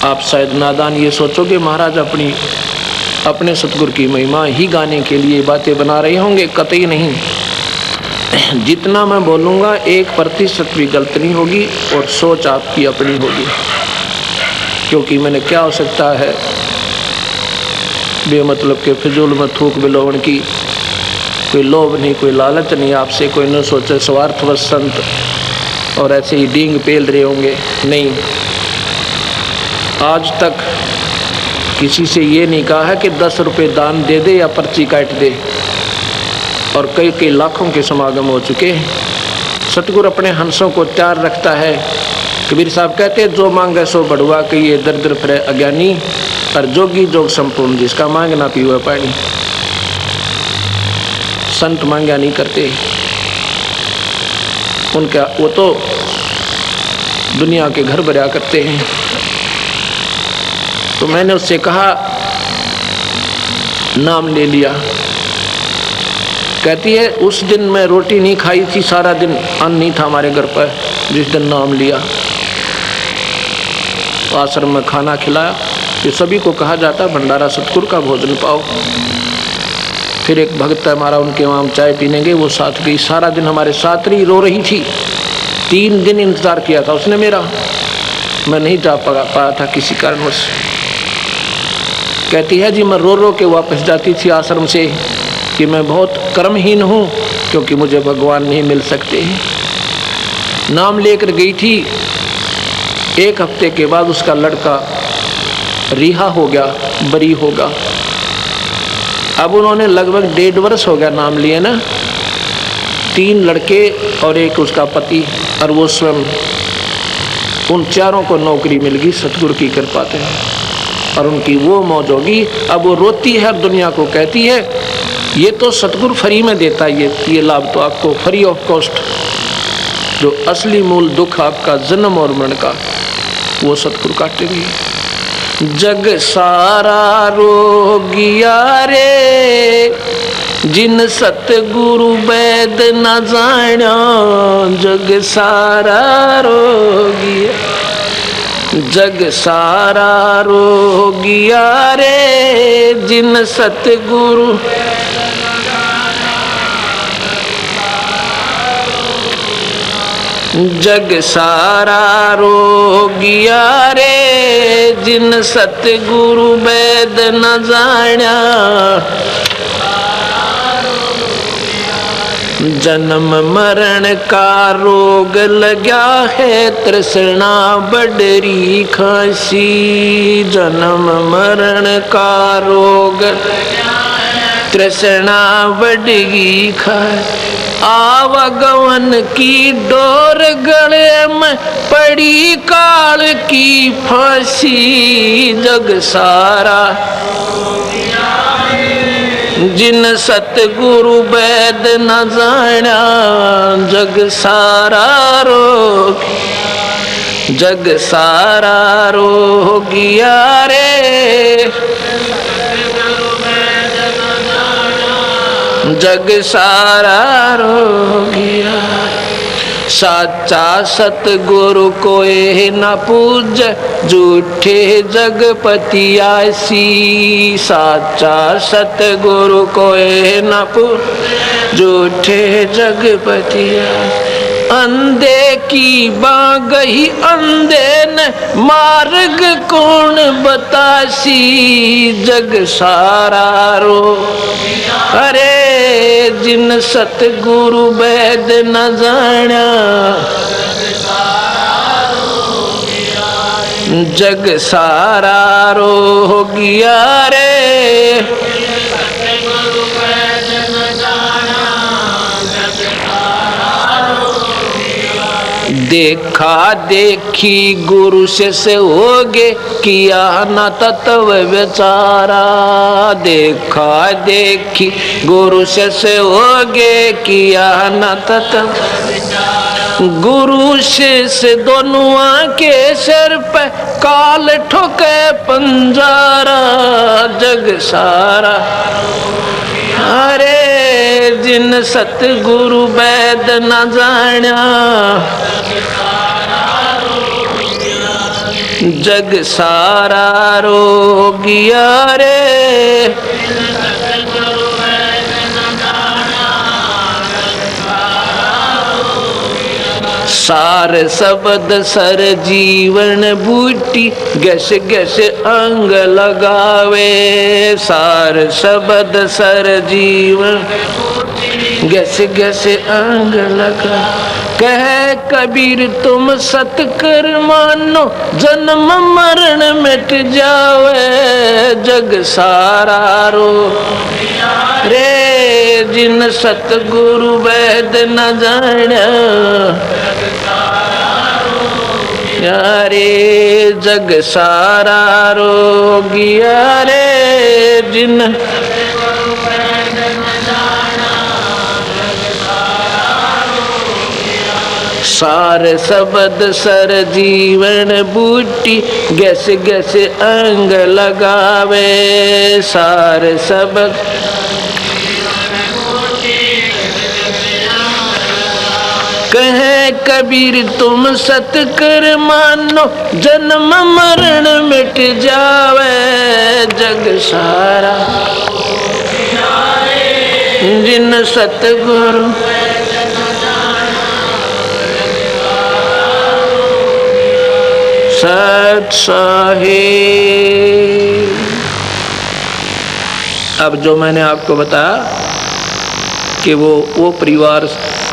आप शायद नादान ये सोचोगे महाराज अपने सतगुरु की महिमा ही गाने के लिए बातें बना रहे होंगे, कतई नहीं। जितना मैं बोलूँगा 1% भी गलत नहीं होगी और सोच आपकी अपनी होगी, क्योंकि मैंने क्या हो सकता है बेमतलब के फिजूल में थूक बिलोवन की। कोई लोभ नहीं, कोई लालच नहीं आपसे, कोई न सोचे स्वार्थवश संत और ऐसे ही डींग पेल रहे होंगे, नहीं। आज तक किसी से ये नहीं कहा है कि 10 रुपये दान दे दे या पर्ची काट दे, और कई लाखों के समागम हो चुके हैं। सतगुरु अपने हंसों को तैयार रखता है। कबीर साहब कहते हैं जो मांगे सो बढ़वा के ये दर दर फिरे अज्ञानी, और जोगी जोग संपूर्ण जिसका मांग ना पीवे पानी। संत मांगा नहीं करते, उनका वो तो दुनिया के घर भरा करते हैं। तो मैंने उससे कहा, नाम ले लिया। कहती है उस दिन मैं रोटी नहीं खाई थी, सारा दिन अन्न नहीं था हमारे घर पर, जिस दिन नाम लिया। तो आश्रम में खाना खिलाया, ये सभी को कहा जाता है भंडारा सतगुरु का भोजन पाओ। फिर एक भक्त हमारा, उनके वहाँ हम चाय पीने गए, वो साथ गई, सारा दिन हमारे साथ रही, रो रही थी। 3 दिन इंतजार किया था उसने मेरा, मैं नहीं जा पाया था किसी कारणवश। कहती है जी मैं रो रो के वापस जाती थी आश्रम से कि मैं बहुत कर्महीन हूँ, क्योंकि मुझे भगवान नहीं मिल सकते। नाम लेकर गई थी, 1 हफ्ते के बाद उसका लड़का रिहा हो गया, बरी होगा। अब उन्होंने लगभग 1.5 वर्ष हो गया नाम लिए ना, 3 लड़के और एक उसका पति, और वो स्वयं, उन चारों को नौकरी मिल गई सतगुरु की कृपा से, और उनकी वो मौज होगी। अब वो रोती है और दुनिया को कहती है ये तो सतगुरु फ्री में देता है, ये लाभ तो आपको फ्री ऑफ कॉस्ट। जो असली मूल दुख आपका जन्म और मरण का, वो सतगुरु काटेंगे। जग सारा रोगिया रे, जिन सतगुरु वैद न जाना, जग सारा रोगिया। जग सारा रोगिया रे जिन सतगुरु जग सारा रोगिया रे जिन सतगुरु वेद न जाण्या जन्म मरण का रोग लग्या है तृष्णा बडरी खांसी जन्म मरण का रोग तृष्णा बडगी खांसी आवागमन की डोर गले में पड़ी काल की फांसी जग सारा जिन सतगुरु वेद न जाण्या जग सारा रोग जग सारा रोगिया रे जग सारा रोगिया साचा सतगुरु कोई न पूज झूठे जगपति आसी साचा सतगुरु कोई न पूज झूठे जगपति अंधे की बागही अंधे न मार्ग कौन बतासी जग सारा रो अरे जिन सतगुरु वेद न जाण्या जग सारा रोगिया रे देखा देखी गुरु से होगे किया न तत्व विचारा देखा देखी गुरु से होगे किया न तत्व गुरु शिष्य दोनों के सिर पे काल ठोके पंजारा जग सारा अरे जिन सतगुरु वेद न जाण्या जग सारा रोगिया रे सार शब्द सर जीवन बूटी गस गस अंग लगावे सार शब्द सर जीवन गस गस अंग लगा कह कबीर तुम सतकर मानो जन्म मरण मिट जावे जग सारा रो रे जिन सतगुरु वेद न जाण्या यारे जग सारा रोगिया रे जिन सार शब्द सर जीवन बूटी गैस गैस अंग लगावे सार शब्द कहे कबीर तुम सतकर मानो जन्म मरण मिट जावे जग सारा जिन सतगुरु सत साहिब। अब जो मैंने आपको बताया कि वो परिवार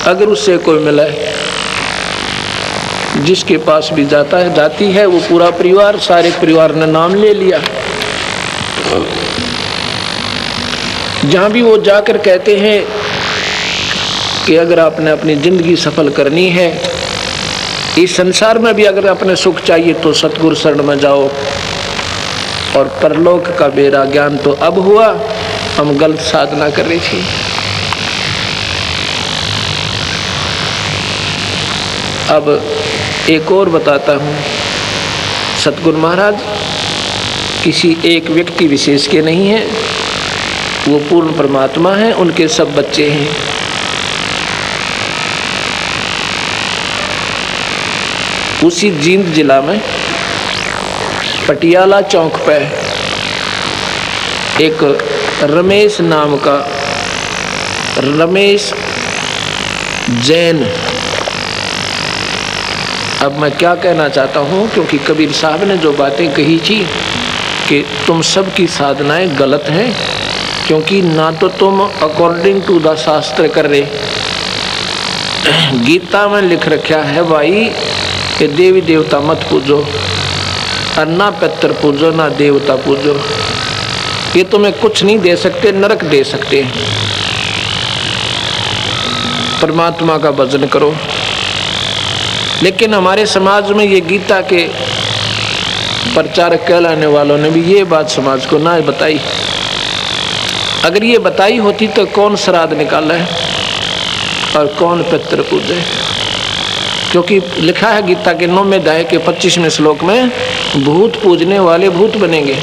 अगर उससे कोई मिला है जिसके पास भी जाता है जाती है वो पूरा परिवार सारे परिवार ने नाम ले लिया। जहाँ भी वो जाकर कहते हैं कि अगर आपने अपनी जिंदगी सफल करनी है इस संसार में भी अगर अपने सुख चाहिए तो सतगुरु शरण में जाओ और परलोक का बेरा ज्ञान तो अब हुआ हम गलत साधना कर रही थी। अब एक और बताता हूँ सतगुरु महाराज किसी एक व्यक्ति विशेष के नहीं है वो पूर्ण परमात्मा है उनके सब बच्चे हैं। उसी जींद जिला में पटियाला चौक पे एक रमेश नाम का, रमेश जैन। अब मैं क्या कहना चाहता हूँ, क्योंकि कबीर साहब ने जो बातें कही थी कि तुम सब की साधनाएं गलत हैं, क्योंकि ना तो तुम अकॉर्डिंग टू द शास्त्र कर रहे। गीता में लिख रखा है भाई कि देवी देवता मत पूजो, और ना पितर पूजो ना देवता पूजो, ये तुम्हें कुछ नहीं दे सकते, नरक दे सकते हैं। परमात्मा का भजन करो। लेकिन हमारे समाज में ये गीता के प्रचारक कहलाने वालों ने भी ये बात समाज को ना बताई। अगर ये बताई होती तो कौन श्राद्ध निकाला है और कौन पितृ पूजे, क्योंकि लिखा है गीता के 9वें अध्याय के 25वें श्लोक में, भूत पूजने वाले भूत बनेंगे।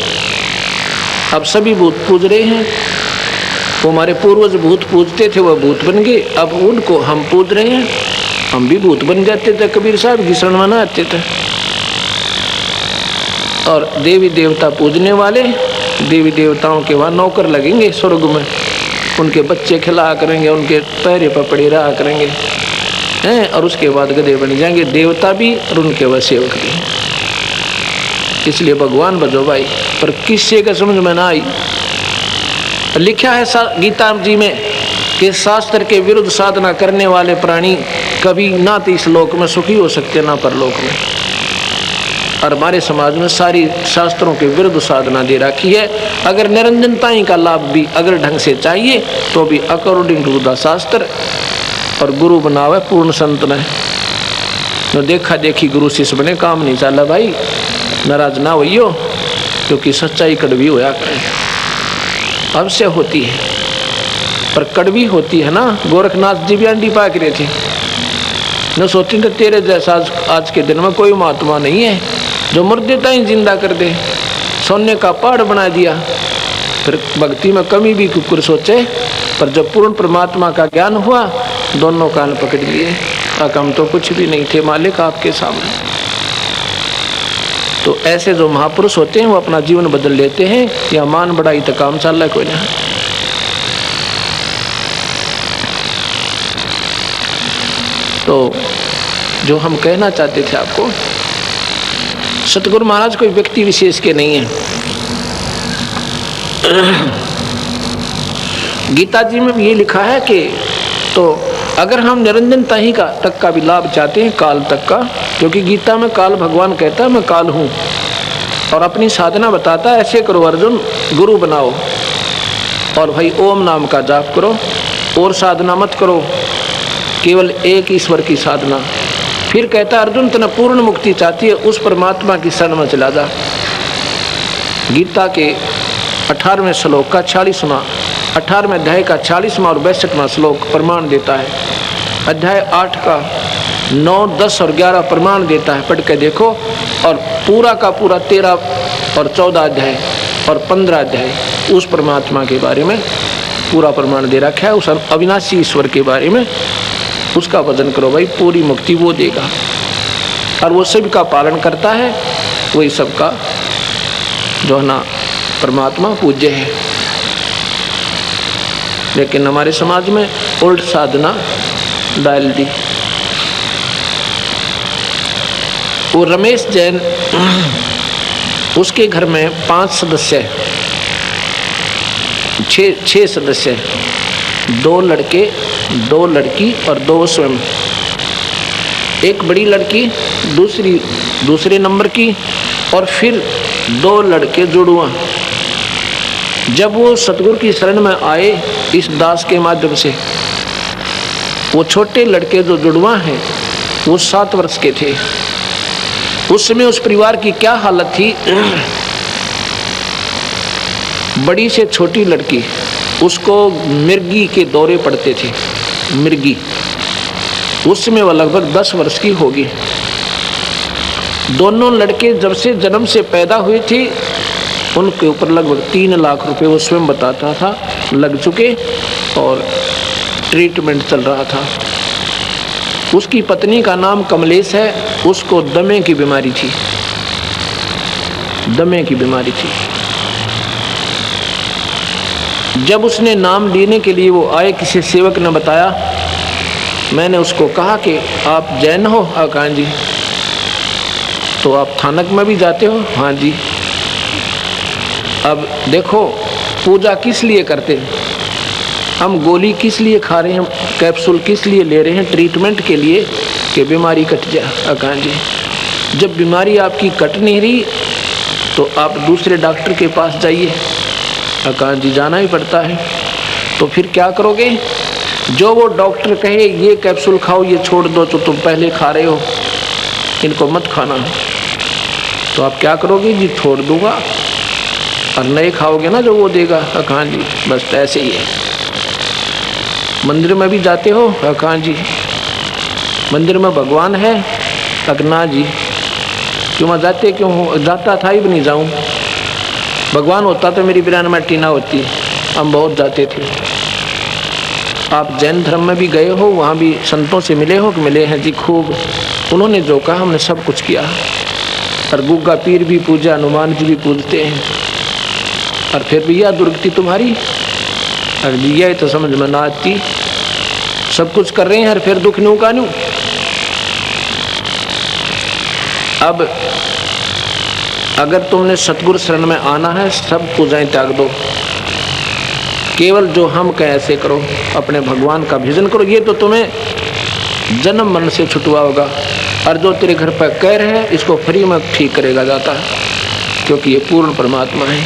अब सभी भूत पूज रहे हैं, वो हमारे पूर्वज भूत पूजते थे, वो भूत बन गए, अब उनको हम पूज रहे हैं, हम भी भूत बन जाते थे, कबीर साहब की शरण में ना आते थे। और देवी देवता पूजने वाले देवी देवताओं के वहाँ नौकर लगेंगे स्वर्ग में, उनके बच्चे खिला करेंगे, उनके पैरे पपड़े रहा करेंगे हैं, और उसके बाद गधे बन जाएंगे देवता भी और उनके वह सेवक भी। इसलिए भगवान भजो भाई, पर किसी का समझ में ना आई। लिखा है गीता जी में कि शास्त्र के विरुद्ध साधना करने वाले प्राणी कभी ना तो इस लोक में सुखी हो सकते ना परलोक में। और हमारे समाज में सारी शास्त्रों के विरुद्ध साधना दे रखी है। अगर निरंजनता का लाभ भी अगर ढंग से चाहिए तो भी अकॉर्डिंग टू द शास्त्र, और गुरु बनावे पूर्ण संत ने। तो देखा देखी गुरु शिष्य बने काम नहीं चला भाई, नाराज ना होइयो, क्योंकि सच्चाई कड़वी होया करे, अवश्य होती है पर कड़वी होती है ना। गोरखनाथ जी भी अंडी पाक रहे थे, न सोचते थे तेरे जैसा आज के दिन में कोई महात्मा नहीं है जो मुर्दे ही जिंदा कर दे, सोने का पहाड़ बना दिया। फिर भक्ति में कमी भी कुकुर सोचे, पर जब पूर्ण परमात्मा का ज्ञान हुआ दोनों कान पकड़ लिए, हम तो कुछ भी नहीं थे मालिक आपके सामने। तो ऐसे जो महापुरुष होते हैं वो अपना जीवन बदल लेते हैं, या मान बढ़ाई तो काम चल रहा कोई ना। तो जो हम कहना चाहते थे आपको, सतगुरु महाराज कोई व्यक्ति विशेष के नहीं है। गीता जी में भी ये लिखा है कि तो अगर हम निरंजनता ही का तक का भी लाभ चाहते हैं, काल तक का, क्योंकि गीता में काल भगवान कहता है मैं काल हूँ, और अपनी साधना बताता है ऐसे करो अर्जुन, गुरु बनाओ और भाई ओम नाम का जाप करो, और साधना मत करो, केवल एक ईश्वर की साधना। फिर कहता अर्जुन तने पूर्ण मुक्ति चाहती है, उस परमात्मा की शरण में चला जा। गीता के 18वें श्लोक का 40वां 18वें अध्याय का 40वां और 62वां श्लोक प्रमाण देता है। अध्याय 8 का 9, 10 और 11 प्रमाण देता है, पढ़ के देखो। और पूरा का पूरा 13 और 14 अध्याय और 15 अध्याय उस परमात्मा के बारे में पूरा प्रमाण दे रखा है, उस अविनाशी ईश्वर के बारे में। उसका भजन करो भाई, पूरी मुक्ति वो देगा, और वो सबका पालन करता है, वही सबका जो है ना परमात्मा पूज्य है। लेकिन हमारे समाज में उल्ट साधना डाल दी। वो रमेश जैन, उसके घर में 5 सदस्य, 6 सदस्य, 2 लड़के, 2 लड़की और 2 स्वयं। एक बड़ी लड़की, दूसरे नंबर की, और फिर 2 लड़के जुड़वा। जब वो सतगुरु की शरण में आए इस दास के माध्यम से, वो छोटे लड़के जो जुड़वा हैं वो 7 वर्ष के थे। उस समय उस परिवार की क्या हालत थी, बड़ी से छोटी लड़की, उसको मिर्गी के दौरे पड़ते थे। मिर्गी, उस समय वह लगभग 10 वर्ष की होगी। दोनों लड़के जब से जन्म से पैदा हुए थे, उनके ऊपर लगभग 3 लाख रुपए वो स्वयं बताता था लग चुके, और ट्रीटमेंट चल रहा था। उसकी पत्नी का नाम कमलेश है, उसको दमे की बीमारी थी। दमे की बीमारी थी। जब उसने नाम लेने के लिए वो आए, किसी सेवक ने बताया, मैंने उसको कहा कि आप जैन हो? कहा जी। तो आप थानक में भी जाते हो? हाँ जी। अब देखो, पूजा किस लिए करते हैं हम? गोली किस लिए खा रहे हैं? कैप्सूल किस लिए ले रहे हैं? ट्रीटमेंट के लिए कि बीमारी कट जाए। कहा जी। जब बीमारी आपकी कट नहीं रही तो आप दूसरे डॉक्टर के पास जाइए। कहा जी, जाना ही पड़ता है। तो फिर क्या करोगे? जो वो डॉक्टर कहे ये कैप्सूल खाओ, ये छोड़ दो, तो तुम पहले खा रहे हो, इनको मत खाना, तो आप क्या करोगे जी? छोड़ दूंगा और नए खाओगे ना जो वो देगा। कहा जी, बस ऐसे ही है। मंदिर में भी जाते हो? कहा जी। मंदिर में भगवान है? ना जी। क्यों मैं जाते क्यों हूँ? जाता था ही भी नहीं जाऊँ। भगवान होता तो मेरी बिरान में टीना होती, हम बहुत जाते थे। आप जैन धर्म में भी गए हो, वहाँ भी संतों से मिले हो? कि मिले हैं जी, खूब। उन्होंने जो कहा हमने सब कुछ किया। और गुग्गा पीर भी पूजा, हनुमान जी भी पूजते हैं। और फिर भैया दुर्गति तुम्हारी? और भैया तो समझ में ना आती, सब कुछ कर रहे हैं और फिर दुख न्यू का न्यू। अब अगर तुमने सतगुरु शरण में आना है, सब पूजाएं त्याग दो, केवल जो हम कहें ऐसे करो, अपने भगवान का भजन करो। ये तो तुम्हें जन्म मरण से छुटवा होगा। और जो तेरे घर पर कह रहे हैं, इसको फ्री में ठीक करेगा जाता है, क्योंकि ये पूर्ण परमात्मा है।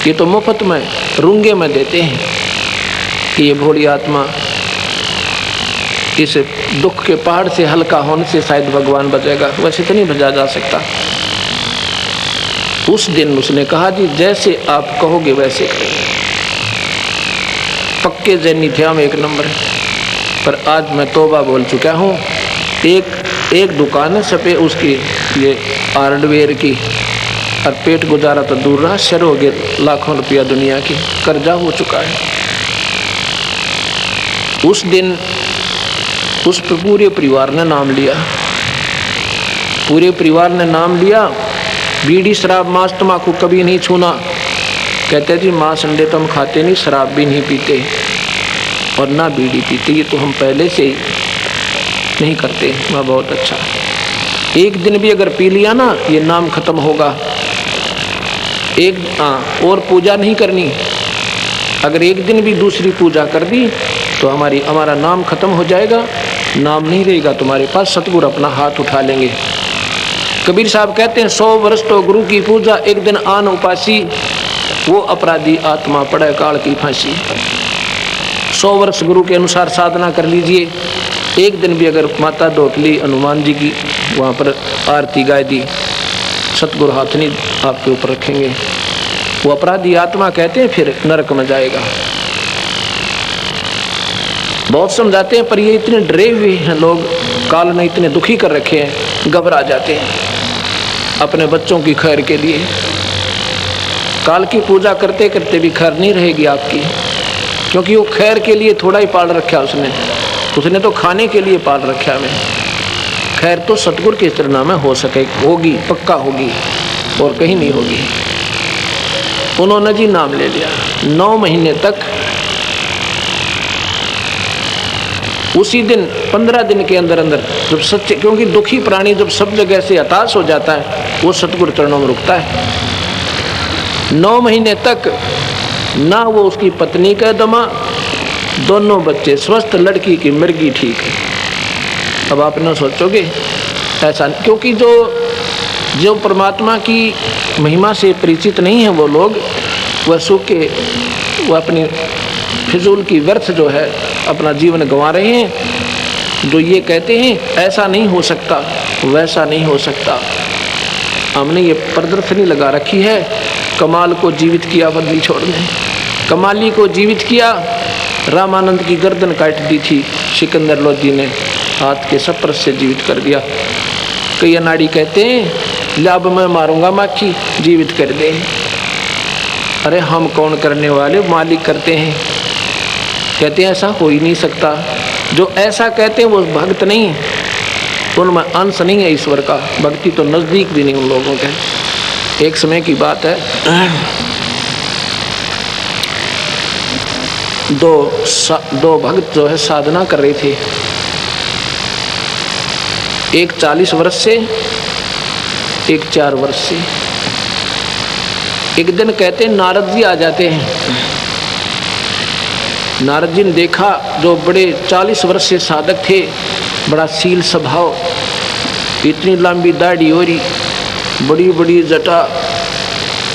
ये तो मुफ्त में रूंगे में देते हैं कि ये भोली आत्मा इस दुख के पहाड़ से हल्का होने से शायद भगवान बचेगा, वैसे तो नहीं बचा जा सकता। उस दिन उसने कहा जी, जैसे आप कहोगे वैसे करेंगे। पक्के जैनी थे हम, एक नंबर। पर आज मैं तौबा बोल चुका हूँ। एक दुकान है सपे उसकी, ये हार्डवेयर की, और पेट गुजारा तो दूर रहा, शर हो गए लाखों रुपया दुनिया की, कर्जा हो चुका है। उस दिन उस पूरे परिवार ने नाम लिया, पूरे परिवार ने नाम लिया। बीड़ी शराब मांस तम्बाकू कभी नहीं छूना। कहते जी मांस अंडे तो हम खाते नहीं, शराब भी नहीं पीते और ना बीड़ी पीते, ये तो हम पहले से ही नहीं करते। वह बहुत अच्छा। एक दिन भी अगर पी लिया ना, ये नाम खत्म होगा। और पूजा नहीं करनी। अगर एक दिन भी दूसरी पूजा कर दी तो हमारा नाम खत्म हो जाएगा, नाम नहीं रहेगा तुम्हारे पास। सतगुरु अपना हाथ उठा लेंगे। कबीर साहब कहते हैं, 100 वर्ष तो गुरु की पूजा, एक दिन आन उपासी, वो अपराधी आत्मा पड़े काल की फांसी। 100 वर्ष गुरु के अनुसार साधना कर लीजिए। एक दिन भी अगर माता डोकली हनुमान जी की वहाँ पर आरती गाय दी, सतगुरु हाथ नहीं आपके ऊपर रखेंगे। वो अपराधी आत्मा कहते हैं फिर नरक में जाएगा। बहुत समझाते हैं, पर ये इतने डरे हुए हैं लोग, काल ने इतने दुखी कर रखे हैं, घबरा जाते हैं अपने बच्चों की खैर के लिए। काल की पूजा करते करते भी खैर नहीं रहेगी आपकी, क्योंकि वो खैर के लिए थोड़ा ही पाल रखा उसने तो खाने के लिए पाल रखा है। खैर तो सतगुरु के चरणों में हो सके, होगी, पक्का होगी, और कहीं नहीं होगी। उन्होंने जी नाम ले लिया। 9 महीने तक, उसी दिन 15 दिन के अंदर अंदर जब सच्चे, क्योंकि दुखी प्राणी जब सब जगह से हताश हो जाता है, वो सतगुरु चरणों में रुकता है। 9 महीने तक ना वो उसकी पत्नी का दमा, दोनों बच्चे स्वस्थ, लड़की की मिर्गी ठीक। अब आप न सोचोगे ऐसा, क्योंकि जो परमात्मा की महिमा से परिचित नहीं है वो लोग, वह सुख के, वह अपनी फिजूल की व्यर्थ जो है अपना जीवन गंवा रहे हैं। जो ये कहते हैं ऐसा नहीं हो सकता, वैसा नहीं हो सकता, हमने ये प्रदर्शनी लगा रखी है। कमाल को जीवित किया बदली छोड़ने, कमाली को जीवित किया। रामानंद की गर्दन काट दी थी, सिकंदर लोधी ने हाथ के सपर से जीवित कर दिया। कई अनाड़ी कहते हैं लाभ मैं मारूंगा माखी, जीवित कर दे। अरे हम कौन करने वाले, मालिक करते हैं। कहते हैं ऐसा हो ही नहीं सकता। जो ऐसा कहते हैं वो भक्त नहीं है, उनमें अंश नहीं है ईश्वर का। भक्ति तो नज़दीक भी नहीं उन लोगों के। एक समय की बात है, दो भक्त जो है साधना कर रहे थे, एक 40 वर्ष से, एक 4 वर्ष से। एक दिन कहते नारद जी आ जाते हैं। नारद जी ने देखा जो बड़े 40 वर्ष से साधक थे, बड़ा शील स्वभाव, इतनी लंबी दाढ़ी हो रही, बड़ी बड़ी जटा,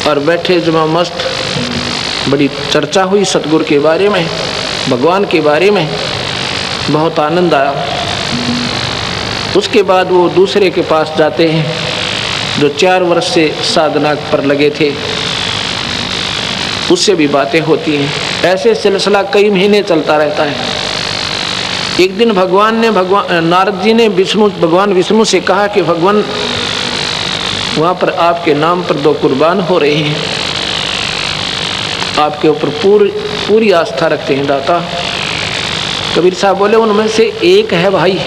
और बैठे जमा मस्त। बड़ी चर्चा हुई सतगुरु के बारे में, भगवान के बारे में, बहुत आनंद आया। उसके बाद वो दूसरे के पास जाते हैं जो 4 वर्ष से साधना पर लगे थे, उससे भी बातें होती हैं। ऐसे सिलसिला कई महीने चलता रहता है। एक दिन नारद जी ने भगवान विष्णु से कहा कि भगवान वहाँ पर आपके नाम पर 2 कुर्बान हो रहे हैं, आपके ऊपर पूरी आस्था रखते हैं दाता। कबीर साहब बोले उनमें से एक है भाई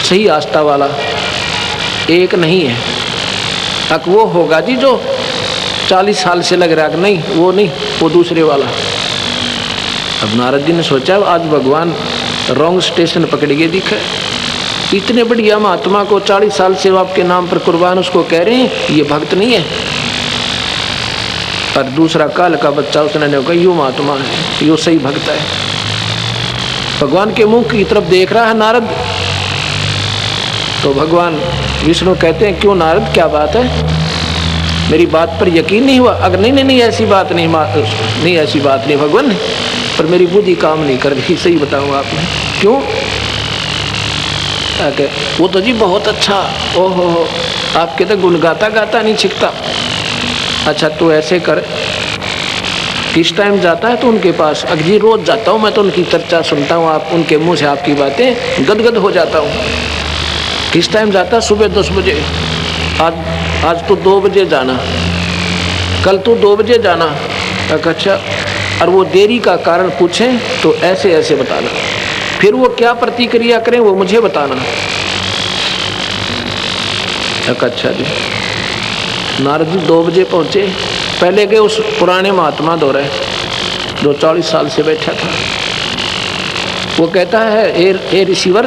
सही आस्था वाला, एक नहीं है। तक वो होगा जी जो 40 साल से लग रहा है, नहीं वो नहीं, वो दूसरे वाला। अब नारद जी ने सोचा आज भगवान रॉन्ग स्टेशन पकड़ के दिखा, इतने बढ़िया महात्मा को 40 साल से आपके नाम पर कुर्बान उसको कह रहे हैं, ये भक्त नहीं है। और दूसरा काल का बच्चा उसने कहा यो महात्मा है, यो सही भक्त है। भगवान के मुंह की तरफ देख रहा है नारद। तो भगवान विष्णु कहते हैं क्यों नारद, क्या बात है, मेरी बात पर यकीन नहीं हुआ? अगर नहीं ऐसी बात नहीं ऐसी बात नहीं भगवान, पर मेरी बुद्धि काम नहीं कर रही, सही बताऊँ आपने। क्यों? वो तो जी बहुत अच्छा, ओहो आपके तो गुण गाता गाता नहीं छिकता। अच्छा तो ऐसे कर, किस टाइम जाता है तो उनके पास? अगर रोज जाता हूँ मैं तो उनकी चर्चा सुनता हूँ, आप उनके मुंह से आपकी बातें गदगद हो जाता हूँ। किस टाइम जाता? सुबह 10 बजे। आज तो 2 बजे जाना, कल तो 2 बजे जाना। अच्छा, और वो देरी का कारण पूछें तो ऐसे ऐसे बताना, फिर वो क्या प्रतिक्रिया करें वो मुझे बताना। अच्छा जी। नारद जी 2 बजे पहुँचे। पहले गए उस पुराने महात्मा दौरे जो 40 साल से बैठा था। वो कहता है हे ऋषिवर,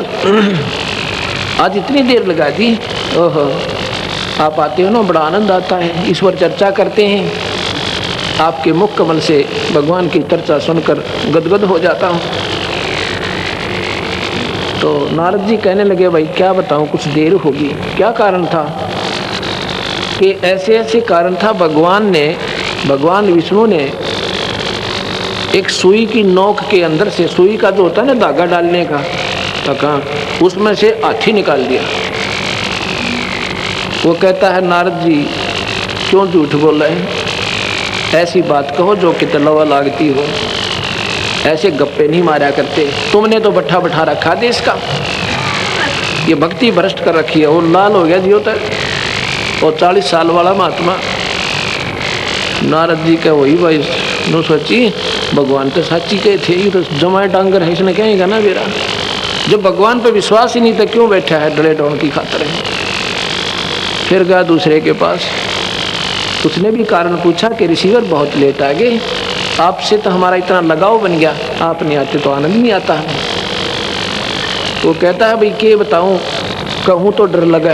आज इतनी देर लगा दी? ओहो, आप आते हो ना, बड़ा आनंद आता है, ईश्वर चर्चा करते हैं, आपके मुख कमल से भगवान की चर्चा सुनकर गदगद हो जाता हूँ। तो नारद जी कहने लगे भाई क्या बताऊँ, कुछ देर होगी। क्या कारण था? कि ऐसे ऐसे कारण था, भगवान विष्णु ने एक सुई की नोक के अंदर से, सुई का जो होता है ना धागा डालने का, उसमें से हाथी निकाल दिया। वो कहता है नारद जी क्यों झूठ बोल रहे हैं, ऐसी बात कहो जो कि तलवा लागती हो, ऐसे गप्पे नहीं मारा करते। तुमने तो बट्ठा बैठा रखा देश का, ये भक्ति भ्रष्ट कर रखी है। वो लाल हो गया जियो तक, और 40 साल वाला महात्मा। नारद जी का वही भाई नो सोची, भगवान तो साची के थे, ये तो जमाए डांगर है, इसने कहेगा ना मेरा। जब भगवान पे विश्वास ही नहीं था क्यों बैठा है डरे डोन की खातर है। फिर गया दूसरे के पास, उसने भी कारण पूछा कि ऋषिवर बहुत लेट आ गए, आपसे तो हमारा इतना लगाव बन गया, आप नहीं आते तो आनंद नहीं आता। वो कहता है भाई क्या बताऊँ, कहूँ तो डर लगा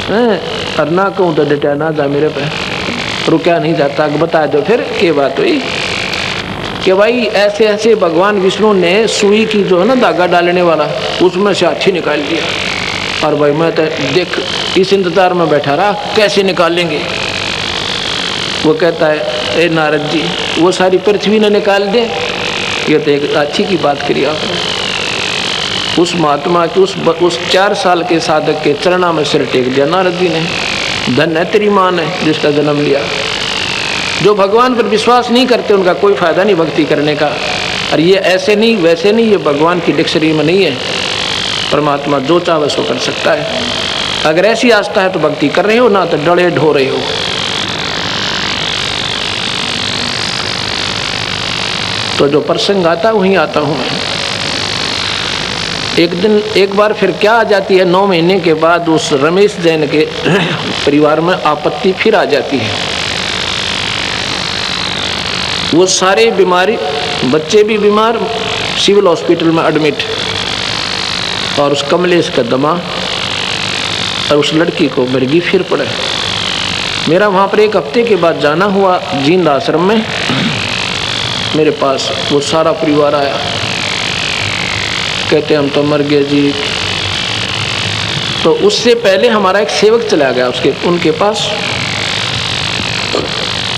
है, और ना कहूँ तो डटा ना जा मेरे पे, रुका नहीं जाता। बता दो फिर क्या बात हुई? कि भाई ऐसे ऐसे भगवान विष्णु ने सुई की जो है ना धागा डालने वाला, उसमें से हाथी निकाल दिया। और भाई मैं तो देख इस इंतजार में बैठा रहा, कैसे निकालेंगे। वो कहता है ए नारद जी, वो सारी पृथ्वी ने निकाल दे, ये तो एक अच्छी की बात करी आपने। उस महात्मा की उस 4 साल के साधक के चरणा में सिर टेक दिया नारद जी ने। धन है तेरी माँ ने जिसका जन्म लिया। जो भगवान पर विश्वास नहीं करते उनका कोई फायदा नहीं भक्ति करने का। और ये ऐसे नहीं वैसे नहीं, ये भगवान की डिक्शनरी में नहीं है। परमात्मा जो चाहे सो कर सकता है। अगर ऐसी आस्था है तो भक्ति कर रहे हो, ना तो डरे ढो रहे हो। तो जो प्रसंग आता वहीं आता हूँ मैं। एक बार फिर क्या आ जाती है, 9 महीने के बाद उस रमेश जैन के परिवार में आपत्ति फिर आ जाती है। वो सारे बीमारी, बच्चे भी बीमार, सिविल हॉस्पिटल में एडमिट, और उस कमलेश का दमा और उस लड़की को मिर्गी फिर पड़े। मेरा वहाँ पर 1 हफ्ते के बाद जाना हुआ जींद आश्रम में। मेरे पास वो सारा परिवार आया, कहते हम तो मर गए जी। तो उससे पहले हमारा एक सेवक चला गया उनके पास,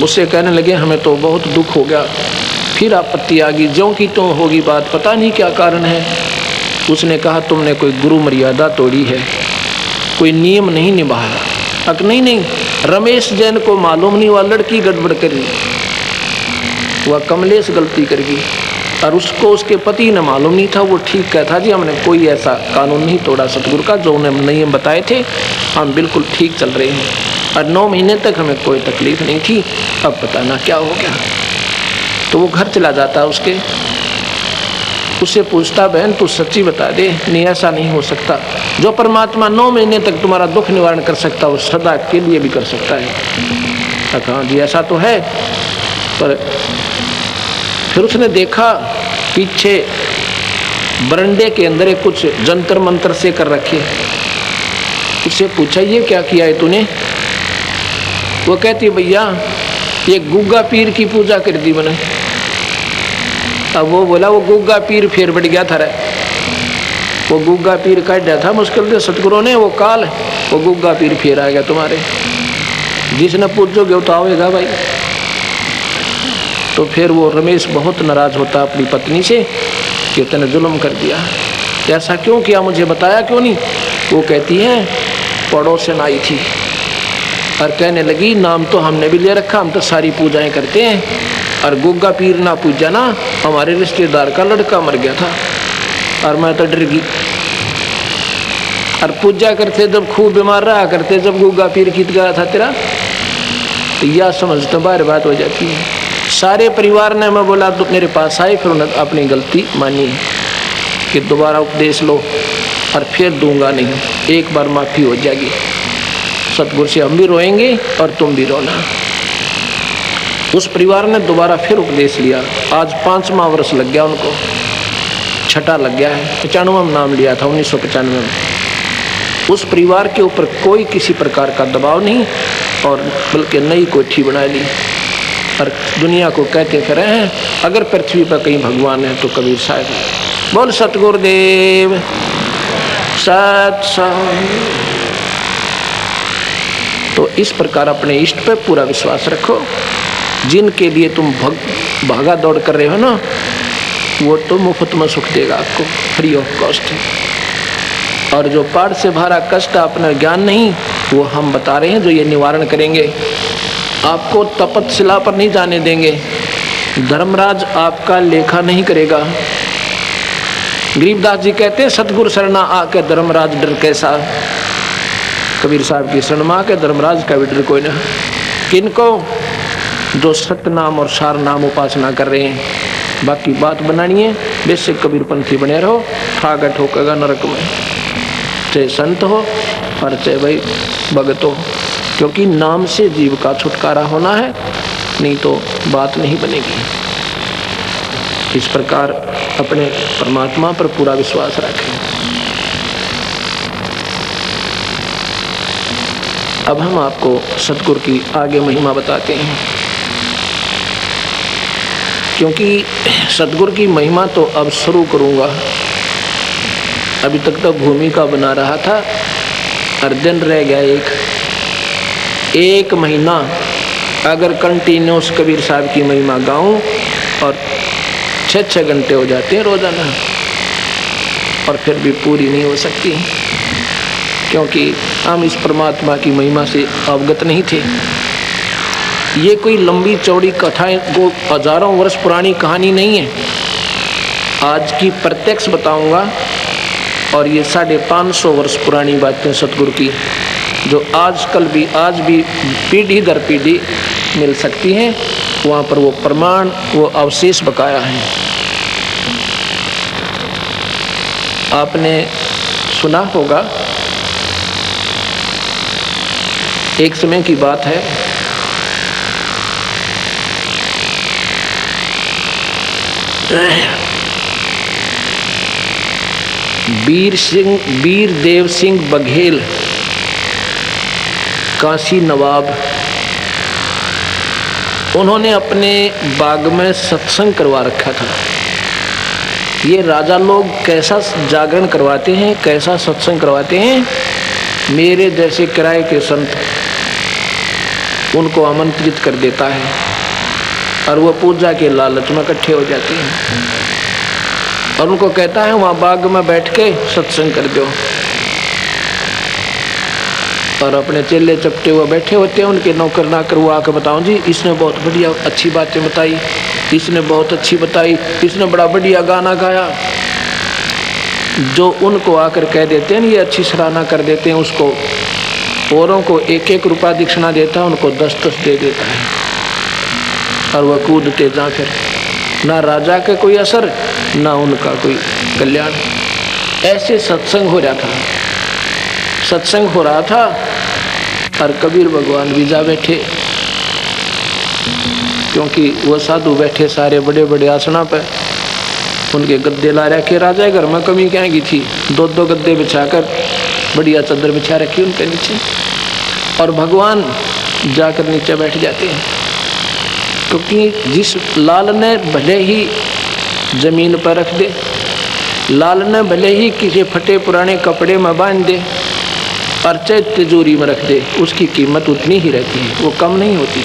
उससे कहने लगे हमें तो बहुत दुख हो गया, फिर आपत्ति आ गई, ज्यों की त्यों होगी बात, पता नहीं क्या कारण है। उसने कहा तुमने कोई गुरु मर्यादा तोड़ी है, कोई नियम नहीं निभाया। अक नहीं, रमेश जैन को मालूम नहीं, वह लड़की गड़बड़ करी, वह कमलेश गलती कर गई, और उसको उसके पति ने मालूम नहीं था। वो ठीक कहता जी हमने कोई ऐसा कानून नहीं तोड़ा सतगुरु का, जो उन्हें नियम बताए थे हम बिल्कुल ठीक चल रहे हैं, और 9 महीने तक हमें कोई तकलीफ नहीं थी। अब पता ना क्या हो गया। तो वो घर चला जाता उसके, उससे पूछता बहन तू सच्ची बता दे। नहीं ऐसा नहीं हो सकता, जो परमात्मा 9 महीने तक तुम्हारा दुख निवारण कर सकता वो सदा के लिए भी कर सकता है। कहा जी ऐसा तो है, पर फिर उसने देखा पीछे बरंडे के अंदर कुछ जंतर मंत्र से कर रखे। उससे पूछा ये क्या किया है तूने? वो कहती भैया ये गुग्गा पीर की पूजा कर दी मैंने। अब वो बोला वो गुग्गा पीर फिर बढ़ गया था, वो गुग्गा पीर काट दिया था मुश्किल से सतगुरु ने, वो काल वो गुग्गा पीर फिर आ गया तुम्हारे, जिसने पूछोगे वो तो आएगा भाई। तो फिर वो रमेश बहुत नाराज होता अपनी पत्नी से कि तूने जुल्म कर दिया, ऐसा क्यों किया, मुझे बताया क्यों नहीं? वो कहती है पड़ोसन आई थी और कहने लगी नाम तो हमने भी ले रखा, हम तो सारी पूजाएं करते हैं, और गुग्गा पीर ना पूजा ना, हमारे रिश्तेदार का लड़का मर गया था और मैं तो डर गई। और पूजा करते जब खूब बीमार रहा करते, जब गुग्गा पीर गीत गाया था तेरा, तो यह समझते बार बात हो जाती है। सारे परिवार ने, मैं बोला तो मेरे पास आए, फिर उन्होंने अपनी गलती मानी कि दोबारा उपदेश लो और फिर दूंगा नहीं, एक बार माफ़ी हो जाएगी। सतगुरु से हम भी रोएंगे और तुम भी रोना। उस परिवार ने दोबारा फिर उपदेश लिया। आज 5वां वर्ष लग गया उनको, 6ठा लग गया है। 95 में नाम लिया था 1995 में। उस परिवार के ऊपर कोई किसी प्रकार का दबाव नहीं, और बल्कि नई कोठी बना ली और दुनिया को कहते फिर हैं अगर पृथ्वी पर कहीं भगवान है तो कबीर साहब है। बोल सतगुरुदेव सत्संग। तो इस प्रकार अपने इष्ट पे पूरा विश्वास रखो। जिनके लिए तुम भागा दौड़ कर रहे हो ना, वो तो मुफ्त में सुख देगा आपको, फ्री ऑफ कॉस्ट है। और जो पार से भरा कष्ट अपना ज्ञान नहीं, वो हम बता रहे हैं जो ये निवारण करेंगे। आपको तपस्या पर नहीं जाने देंगे, धर्मराज आपका लेखा नहीं करेगा। गरीबदास जी कहते हैं सतगुरु शरणा आके धर्मराज डर कैसा। कबीर साहब की शरण में आके धर्मराज का भी डर कोई ना। किनको? जो सतनाम और सार नाम उपासना कर रहे हैं। बाकी बात बनानी है, बेसिक कबीर पंथी बने रहो, ठागा ठोकेगा नरक में, चाहे संत हो और चाहे भाई भगत हो, क्योंकि नाम से जीव का छुटकारा होना है, नहीं तो बात नहीं बनेगी। इस प्रकार अपने परमात्मा पर पूरा विश्वास रखें। अब हम आपको सतगुरु की आगे महिमा बताते हैं, क्योंकि सतगुरु की महिमा तो अब शुरू करूंगा। अभी तक तो भूमिका बना रहा था और दिन रह गया एक महीना अगर कंटिन्यूस कबीर साहब की महिमा गाऊं, और 6 घंटे हो जाते हैं रोजाना, और फिर भी पूरी नहीं हो सकती, क्योंकि हम इस परमात्मा की महिमा से अवगत नहीं थे। ये कोई लंबी चौड़ी कथाएं को हजारों वर्ष पुरानी कहानी नहीं है, आज की प्रत्यक्ष बताऊंगा। और ये 550 वर्ष पुरानी बातें सतगुरु की, जो आज भी पीढ़ी दर पीढ़ी मिल सकती हैं। वहाँ पर वो प्रमाण, वो अवशेष बकाया है। आपने सुना होगा, एक समय की बात है, वीर देव सिंह बघेल काशी नवाब, उन्होंने अपने बाग में सत्संग करवा रखा था। ये राजा लोग कैसा जागरण करवाते हैं, कैसा सत्संग करवाते हैं। मेरे जैसे किराए के संत उनको आमंत्रित कर देता है और वो पूजा के लालच में इकट्ठे हो जाते हैं और उनको कहता है वहाँ बाग में बैठ के सत्संग कर दो। और अपने चेले चपटे हुए बैठे होते हैं, उनके नौकर नाकर वो आकर बताओ जी इसने बहुत बढ़िया अच्छी बातें बताई, इसने बहुत अच्छी बताई, इसने बड़ा बढ़िया गाना गाया। जो उनको आकर कह देते हैं ये अच्छी सराहना कर देते हैं, उसको औरों को 1-1 रुपया दक्षिणा देता है, उनको 10-10 दे देता है और वह कूदते जा फिर। ना राजा का कोई असर, ना उनका कोई कल्याण। ऐसे सत्संग हो रहा था, सत्संग हो रहा था और कबीर भगवान भी जा बैठे, क्योंकि वो साधु बैठे सारे बड़े बड़े आसना पर, उनके गद्दे ला रखे। राजा घर में कमी क्या की थी, 2-2 गद्दे बिछाकर बढ़िया चादर बिछा रखी उनके नीचे, और भगवान जाकर नीचे बैठ जाते हैं। क्योंकि जिस लाल ने भले ही जमीन पर रख दे, लाल ने भले ही किसी फटे पुराने कपड़े में बांध दे और चाहे तिजोरी में रख दे, उसकी कीमत उतनी ही रहती है, वो कम नहीं होती।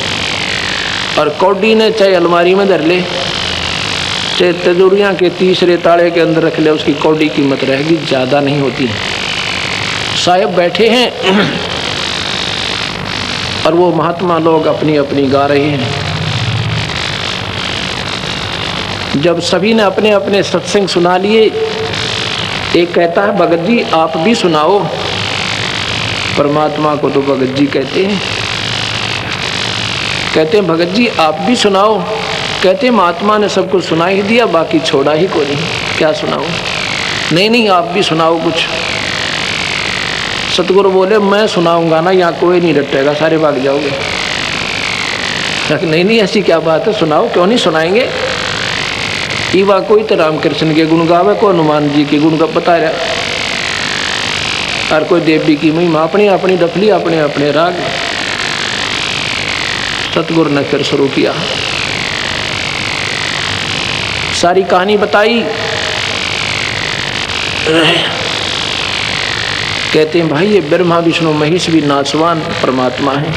और कौडी ने चाहे अलमारी में धर ले, चाहे तिजोरियाँ के तीसरे ताले के अंदर रख ले, उसकी कौडी कीमत रहेगी, ज़्यादा नहीं होती। साहब बैठे हैं और वो महात्मा लोग अपनी अपनी गा रहे हैं। जब सभी ने अपने अपने सत्संग सुना लिए, एक कहता है भगत जी आप भी सुनाओ। परमात्मा को तो भगत जी कहते हैं। कहते हैं भगत जी आप भी सुनाओ। कहते हैं महात्मा ने सबको सुना ही दिया, बाकी छोड़ा ही कोई नहीं, क्या सुनाओ। नहीं आप भी सुनाओ कुछ। सतगुरु बोले मैं सुनाऊंगा ना, यहाँ कोई नहीं रटेगा, सारे भाग जाओगे। नहीं ऐसी क्या बात है, सुनाओ। क्यों नहीं सुनाएंगे। ईवा कोई तो रामकृष्ण के गुण गावे, कोई हनुमान जी के गुण का बता रहा, और कोई देवी की महिमा, अपनी अपनी डफली, अपने अपने राग। सतगुरु ने फिर शुरू किया, सारी कहानी बताई। कहते हैं भाई ये ब्रह्मा विष्णु महेश भी नासवान परमात्मा है,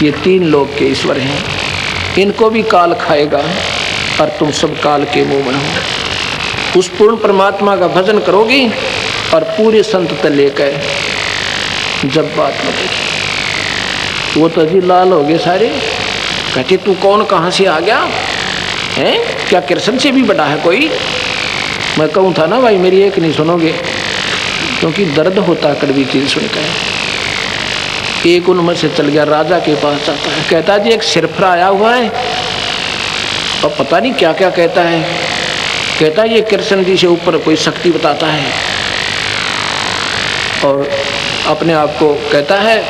ये 3 लोक के ईश्वर हैं, इनको भी काल खाएगा और तुम सब काल के मुंह में हो। उस पूर्ण परमात्मा का भजन करोगी और पूरे संत तक लेकर जब बात बतेगी। वो तो जी लाल हो गए सारे, कहते तू कौन कहाँ से आ गया है, क्या कृष्ण से भी बड़ा है कोई। मैं कहूँ था ना भाई मेरी एक नहीं सुनोगे, क्योंकि दर्द होता कड़वी चीज सुनकर। एक उनमें से चल गया, राजा के पास जाता है, कहता जी एक सिरफरा आया हुआ है और पता नहीं क्या क्या कहता है। कहता है ये कृष्ण जी से ऊपर कोई शक्ति बताता है और अपने आप को कहता है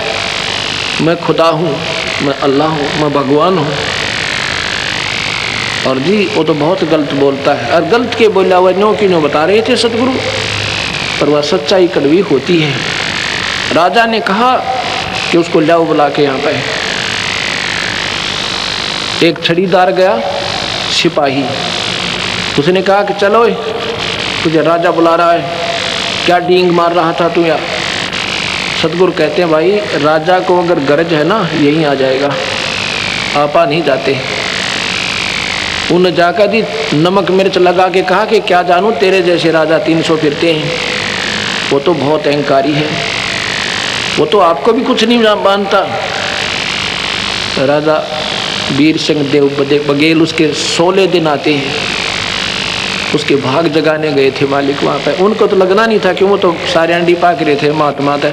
मैं खुदा हूँ, मैं अल्लाह हूँ, मैं भगवान हूँ। और जी वो तो बहुत गलत बोलता है, और गलत के बोला हुआ नो की नो बता रहे थे सतगुरु, पर वह सच्चाई कड़वी होती है। राजा ने कहा कि उसको लाओ बुला के यहाँ पे। एक छड़ीदार गया, सिपाही, उसने कहा कि चलो तुझे राजा बुला रहा है, क्या डींग मार रहा था तू यार। सतगुरु कहते हैं भाई राजा को अगर गरज है ना यहीं आ जाएगा, आपा नहीं जाते। उन्हें जाकर दी नमक मिर्च लगा के कहा कि क्या जानूं तेरे जैसे राजा 300 फिरते हैं, वो तो बहुत अहंकारी है, वो तो आपको भी कुछ नहीं मानता। राजा वीर सिंह देव बघेल उसके 16 दिन आते हैं, उसके भाग जगाने गए थे मालिक वहाँ पे। उनको तो लगना नहीं था कि वो तो सारे अंडी पाक रहे थे महात्मा थे,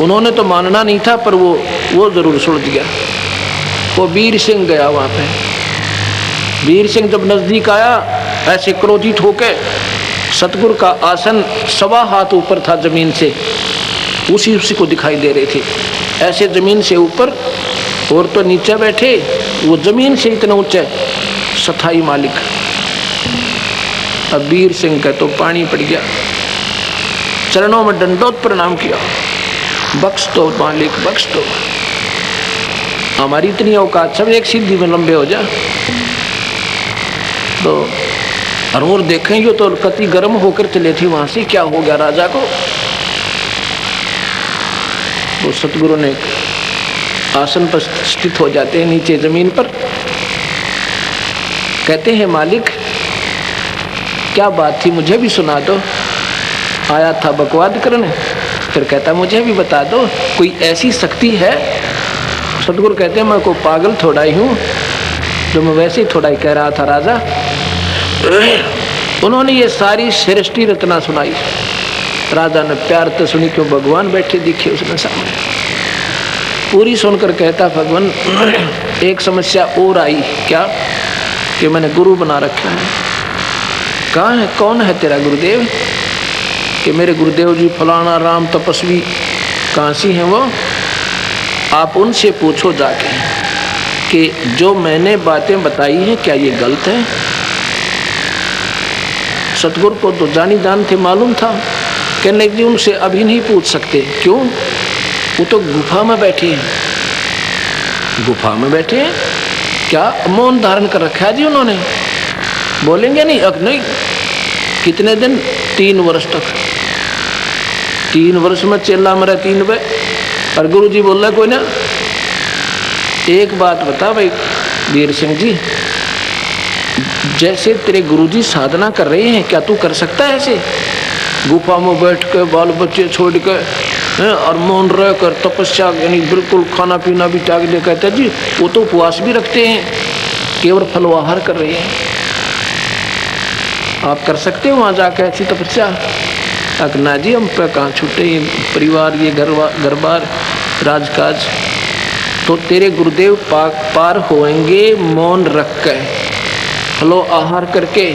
उन्होंने तो मानना नहीं था, पर वो जरूर सुलझ गया। वो वीर सिंह गया वहाँ पे। वीर सिंह जब नजदीक आया ऐसे क्रोधित होके सतगुरु का आसन 1.25 हाथ ऊपर था जमीन से, उसी को दिखाई दे रहे थे, ऐसे जमीन से ऊपर, और तो नीचे बैठे, वो जमीन से इतना ऊंचा सथाई मालिक। अब वीर सिंह का तो पानी पड़ गया, चरणों में दंडोत प्रणाम किया, बख्श दो मालिक, बख्श दो, हमारी इतनी औकात, सब एक सीधी में लंबे हो जा। तो और देखें यो तो कति गर्म होकर चले थे वहां से, क्या हो गया राजा को। वो सतगुरु ने आसन पर स्थित हो जाते हैं नीचे जमीन पर, कहते हैं मालिक क्या बात थी, मुझे भी सुना दो, आया था बकवाद करने। फिर कहता मुझे भी बता दो, कोई ऐसी शक्ति है। सतगुरु कहते हैं मैं को पागल थोड़ा ही हूँ, जो मैं वैसे ही थोड़ा ही कह रहा था राजा। उन्होंने ये सारी सृष्टि रचना सुनाई, राजा ने प्यार तो सुनी, क्यों भगवान बैठे दिखे उसने सामने, पूरी सुनकर कहता भगवान एक समस्या और आई, क्या, कि मैंने गुरु बना रखा है। कहाँ है, कौन है तेरा गुरुदेव? कि मेरे गुरुदेव जी फलाना राम तपस्वी काशी हैं वो, आप उनसे पूछो जाके कि जो मैंने बातें बताई हैं क्या ये गलत है। सतगुरु को तो जानी जान थे, मालूम था, कहने कि उनसे अभी नहीं पूछ सकते। क्यों? वो तो गुफा में बैठे हैं। गुफा में बैठे हैं, क्या मौन धारण कर रखा है जी उन्होंने, बोलेंगे नहीं। अब नहीं, कितने दिन? 3 वर्ष तक। 3 वर्ष में चेला मरा 3 बे, और गुरु जी बोल रहा कोई ना। एक बात बता भाई वीर सिंह जी, जैसे तेरे गुरुजी साधना कर रहे हैं, क्या तू कर सकता है ऐसे गुफा में बैठ के बाल बच्चे छोड़ के और मौन रह कर तपस्या, यानी बिल्कुल खाना पीना भी त्याग दे? कहते जी वो तो उपवास भी रखते हैं, केवल फलवाहार कर रहे हैं। आप कर सकते हो वहाँ जाकर ऐसी तपस्या? ना जी हम पे कहाँ छूटे, परिवार ये घर बार राजकाज। तो तेरे गुरुदेव पार होएंगे मौन रख कर, फलो आहार करके।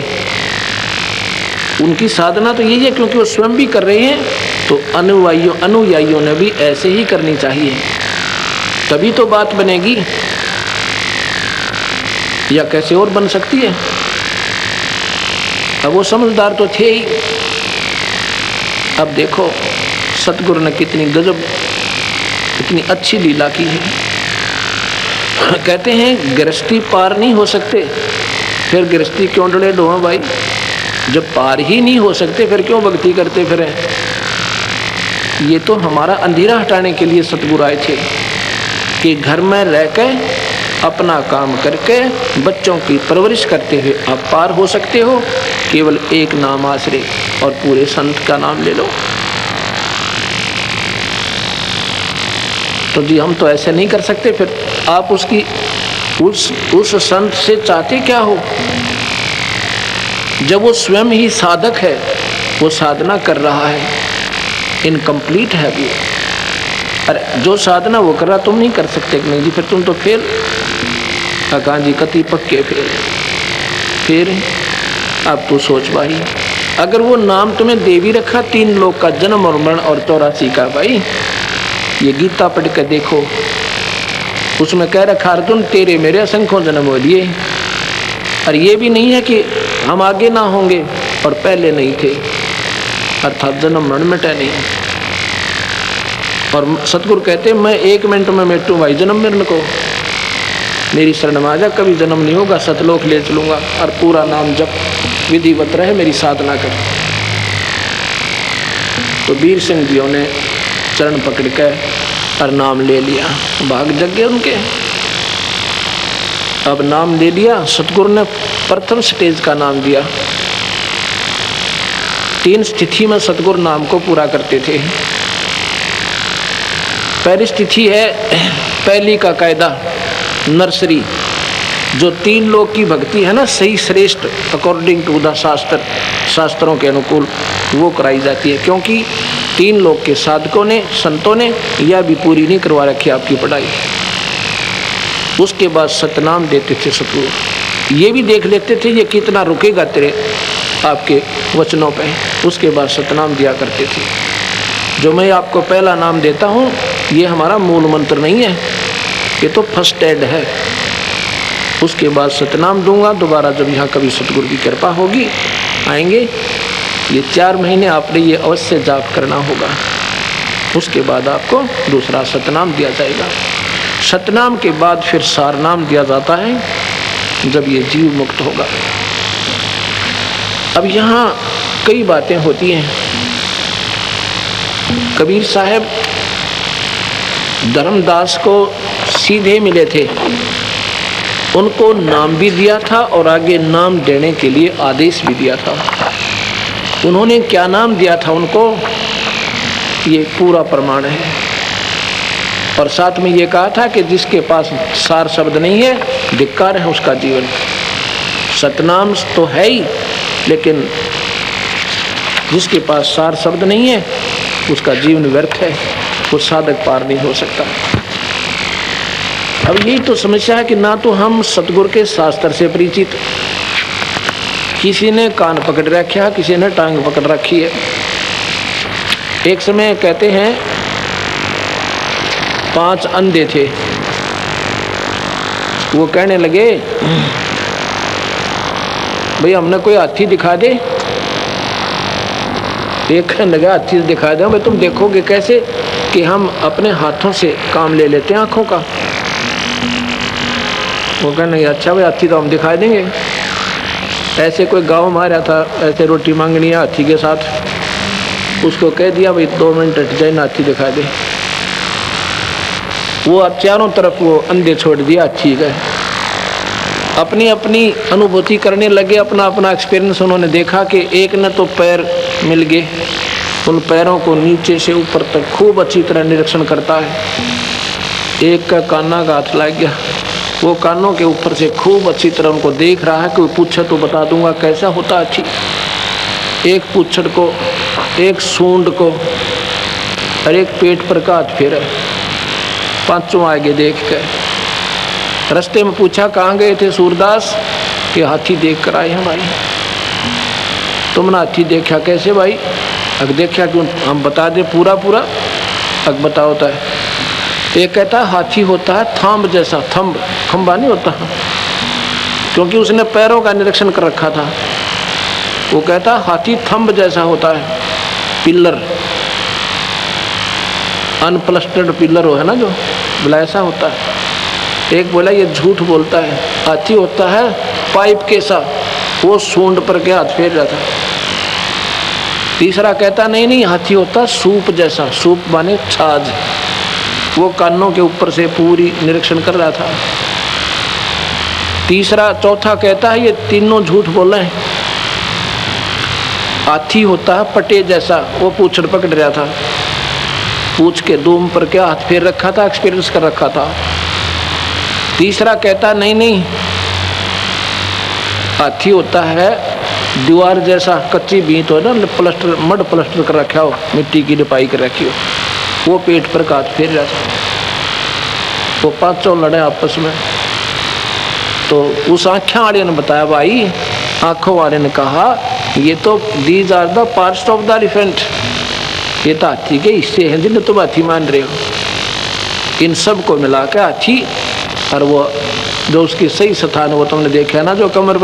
उनकी साधना तो यही है, क्योंकि वो स्वयं भी कर रहे हैं, तो अनुयायियों ने भी ऐसे ही करनी चाहिए, तभी तो बात बनेगी, या कैसे और बन सकती है। अब वो समझदार तो थे ही। अब देखो सतगुरु ने कितनी गजब, कितनी अच्छी लीला की है। कहते हैं गृहस्थी पार नहीं हो सकते, फिर गृहस्थी क्यों डले ढोआ भाई? जब पार ही नहीं हो सकते फिर क्यों भक्ति करते फिरें? ये तो हमारा अंधेरा हटाने के लिए सतगुरु आए थे कि घर में रहकर अपना काम करके बच्चों की परवरिश करते हुए आप पार हो सकते हो। केवल एक नाम आश्रय और पूरे संत का नाम ले लो। तो जी हम तो ऐसे नहीं कर सकते, फिर आप उसकी उस संत से चाहते क्या हो? जब वो स्वयं ही साधक है, वो साधना कर रहा है, इनकम्प्लीट है वो। अरे जो साधना वो कर रहा तुम नहीं कर सकते कि नहीं जी, फिर तुम तो फेल। कहाँ जी कति पक्के फेल। फिर अब तू सोच भाई, अगर वो नाम तुम्हें दे भी रखा 3 लोक का, जन्म और मरण और 84 का, भाई ये गीता पढ़ कर देखो, उसमें कह रखा अर्जुन तेरे मेरे असंख्यों जन्म हो लिए। और ये भी नहीं है कि हम आगे ना होंगे और पहले नहीं थे, अर्थात जन्म मरण मिटे नहीं। और सतगुरु कहते हैं मैं 1 मिनट में मिटूं भाई जन्म मरण को, मेरी शरण में आ जा, कभी जन्म नहीं होगा, सतलोक ले चलूंगा। और पूरा नाम जप विधिवत रहे, मेरी साधना कर। तो वीर सिंह जियों ने चरण पकड़ कर और नाम ले लिया, भाग जग गए उनके। अब नाम ले लिया, सतगुरु ने प्रथम स्टेज का नाम दिया। 3 स्थिति में सतगुरु नाम को पूरा करते थे। पहली स्थिति है पहली का कायदा, नर्सरी, जो 3 लोक की भक्ति है ना, सही श्रेष्ठ अकॉर्डिंग टू द शास्त्रों के अनुकूल वो कराई जाती है। क्योंकि 3 लोक के साधकों ने, संतों ने यह भी पूरी नहीं करवा रखी आपकी पढ़ाई। उसके बाद सतनाम देते थे सतगुरु, ये भी देख लेते थे ये कितना रुकेगा तेरे आपके वचनों पे, उसके बाद सतनाम दिया करते थे। जो मैं आपको पहला नाम देता हूँ ये हमारा मूल मंत्र नहीं है, ये तो फर्स्ट एड है। उसके बाद सतनाम दूंगा। दोबारा जब यहाँ कभी सतगुरु की कृपा होगी आएंगे, ये 4 महीने आपने ये अवश्य जाप करना होगा। उसके बाद आपको दूसरा सतनाम दिया जाएगा। सतनाम के बाद फिर सारनाम दिया जाता है जब ये जीव मुक्त होगा। अब यहाँ कई बातें होती हैं। कबीर साहब धर्मदास को सीधे मिले थे, उनको नाम भी दिया था और आगे नाम देने के लिए आदेश भी दिया था। उन्होंने क्या नाम दिया था उनको, ये पूरा प्रमाण है। और साथ में ये कहा था कि जिसके पास सार शब्द नहीं है धिक्कार है उसका जीवन। सतनाम तो है ही, लेकिन जिसके पास सार शब्द नहीं है उसका जीवन व्यर्थ है, वो साधक पार नहीं हो सकता। अब यही तो समस्या है कि ना तो हम सतगुरु के शास्त्र से परिचित, किसी ने कान पकड़ रखा, किसी ने टांग पकड़ रखी है। एक समय कहते हैं 5 अंधे थे, वो कहने लगे भाई हमने कोई हाथी दिखा दे। एक कहने लगा हाथी दिखा दो। भाई तुम देखोगे कैसे कि हम अपने हाथों से काम ले लेते हैं आँखों का। वो कहने लगे अच्छा भाई हाथी तो हम दिखा देंगे। ऐसे कोई गाँव में आ रहा था, ऐसे रोटी मांगनी है हाथी के साथ, उसको कह दिया भाई 2 मिनट हट जाए, हाथी दिखा दे। वो चारों तरफ वो अंधे छोड़ दिया, हाथी गए अपनी अपनी अनुभूति करने लगे, अपना अपना एक्सपीरियंस उन्होंने देखा कि एक ने तो पैर मिल गए, उन पैरों को नीचे से ऊपर तक खूब अच्छी तरह निरीक्षण करता है। एक का काना का हाथ लग गया, वो कानों के ऊपर से खूब अच्छी तरह उनको देख रहा है, कोई पूछे तो बता दूंगा कैसा होता अच्छी। एक पूछड़ को, एक सूंड को और एक पेट पर का हाथ फेरा, 5वां आगे देख कर। रास्ते में पूछा कहाँ गए थे सूरदास, कि हाथी देख कर आए हैं भाई। तुमने हाथी देखा कैसे भाई? अग देखा क्यों, हम बता दे पूरा पूरा। अग बता होता है। एक कहता है हाथी होता है थंब जैसा, थंब खंबा नहीं होता, क्योंकि उसने पैरों का निरीक्षण कर रखा था। वो कहता हाथी थंब जैसा होता है, पिल्लर अनप्लस्टर्ड पिल्लर हो है ना जो, बोला ऐसा होता है। एक बोला ये झूठ बोलता है, हाथी होता है पाइप के सा, वो सूंड पर के हाथ फेर रहा था। तीसरा कहता नहीं नहीं हाथी होता सूप जैसा, सूप माने छाछ, वो कानों के ऊपर से पूरी निरीक्षण कर रहा था। चौथा कहता है ये तीनों झूठ बोल रहे हैं। हाथी होता है पटे जैसा, वो पूछड़ पकड़ रहा था, पूछ के दूम पर क्या हाथ फेर रखा था, एक्सपीरियंस कर रखा था। तीसरा कहता नहीं नहीं हाथी होता है दीवार जैसा, कच्ची बीत हो ना, प्लास्टर मड प्लास्टर कर रखा हो, मिट्टी की लिपाई कर रखी हो, वो पेट पर हाथ फेर रहा था। वो 5 लड़े आपस में। तो उस आँखें वाले ने बताया भाई, आंखों वाले ने कहा ये तो these are the parts of the elephant, ये तो हाथी के हिस्से हैं जिन्हें तुम हाथी मान रहे हो। इन सब को मिला के हाथी, और वो जो उसकी सही स्थान है वो तुमने देखा है ना, जो कमर पर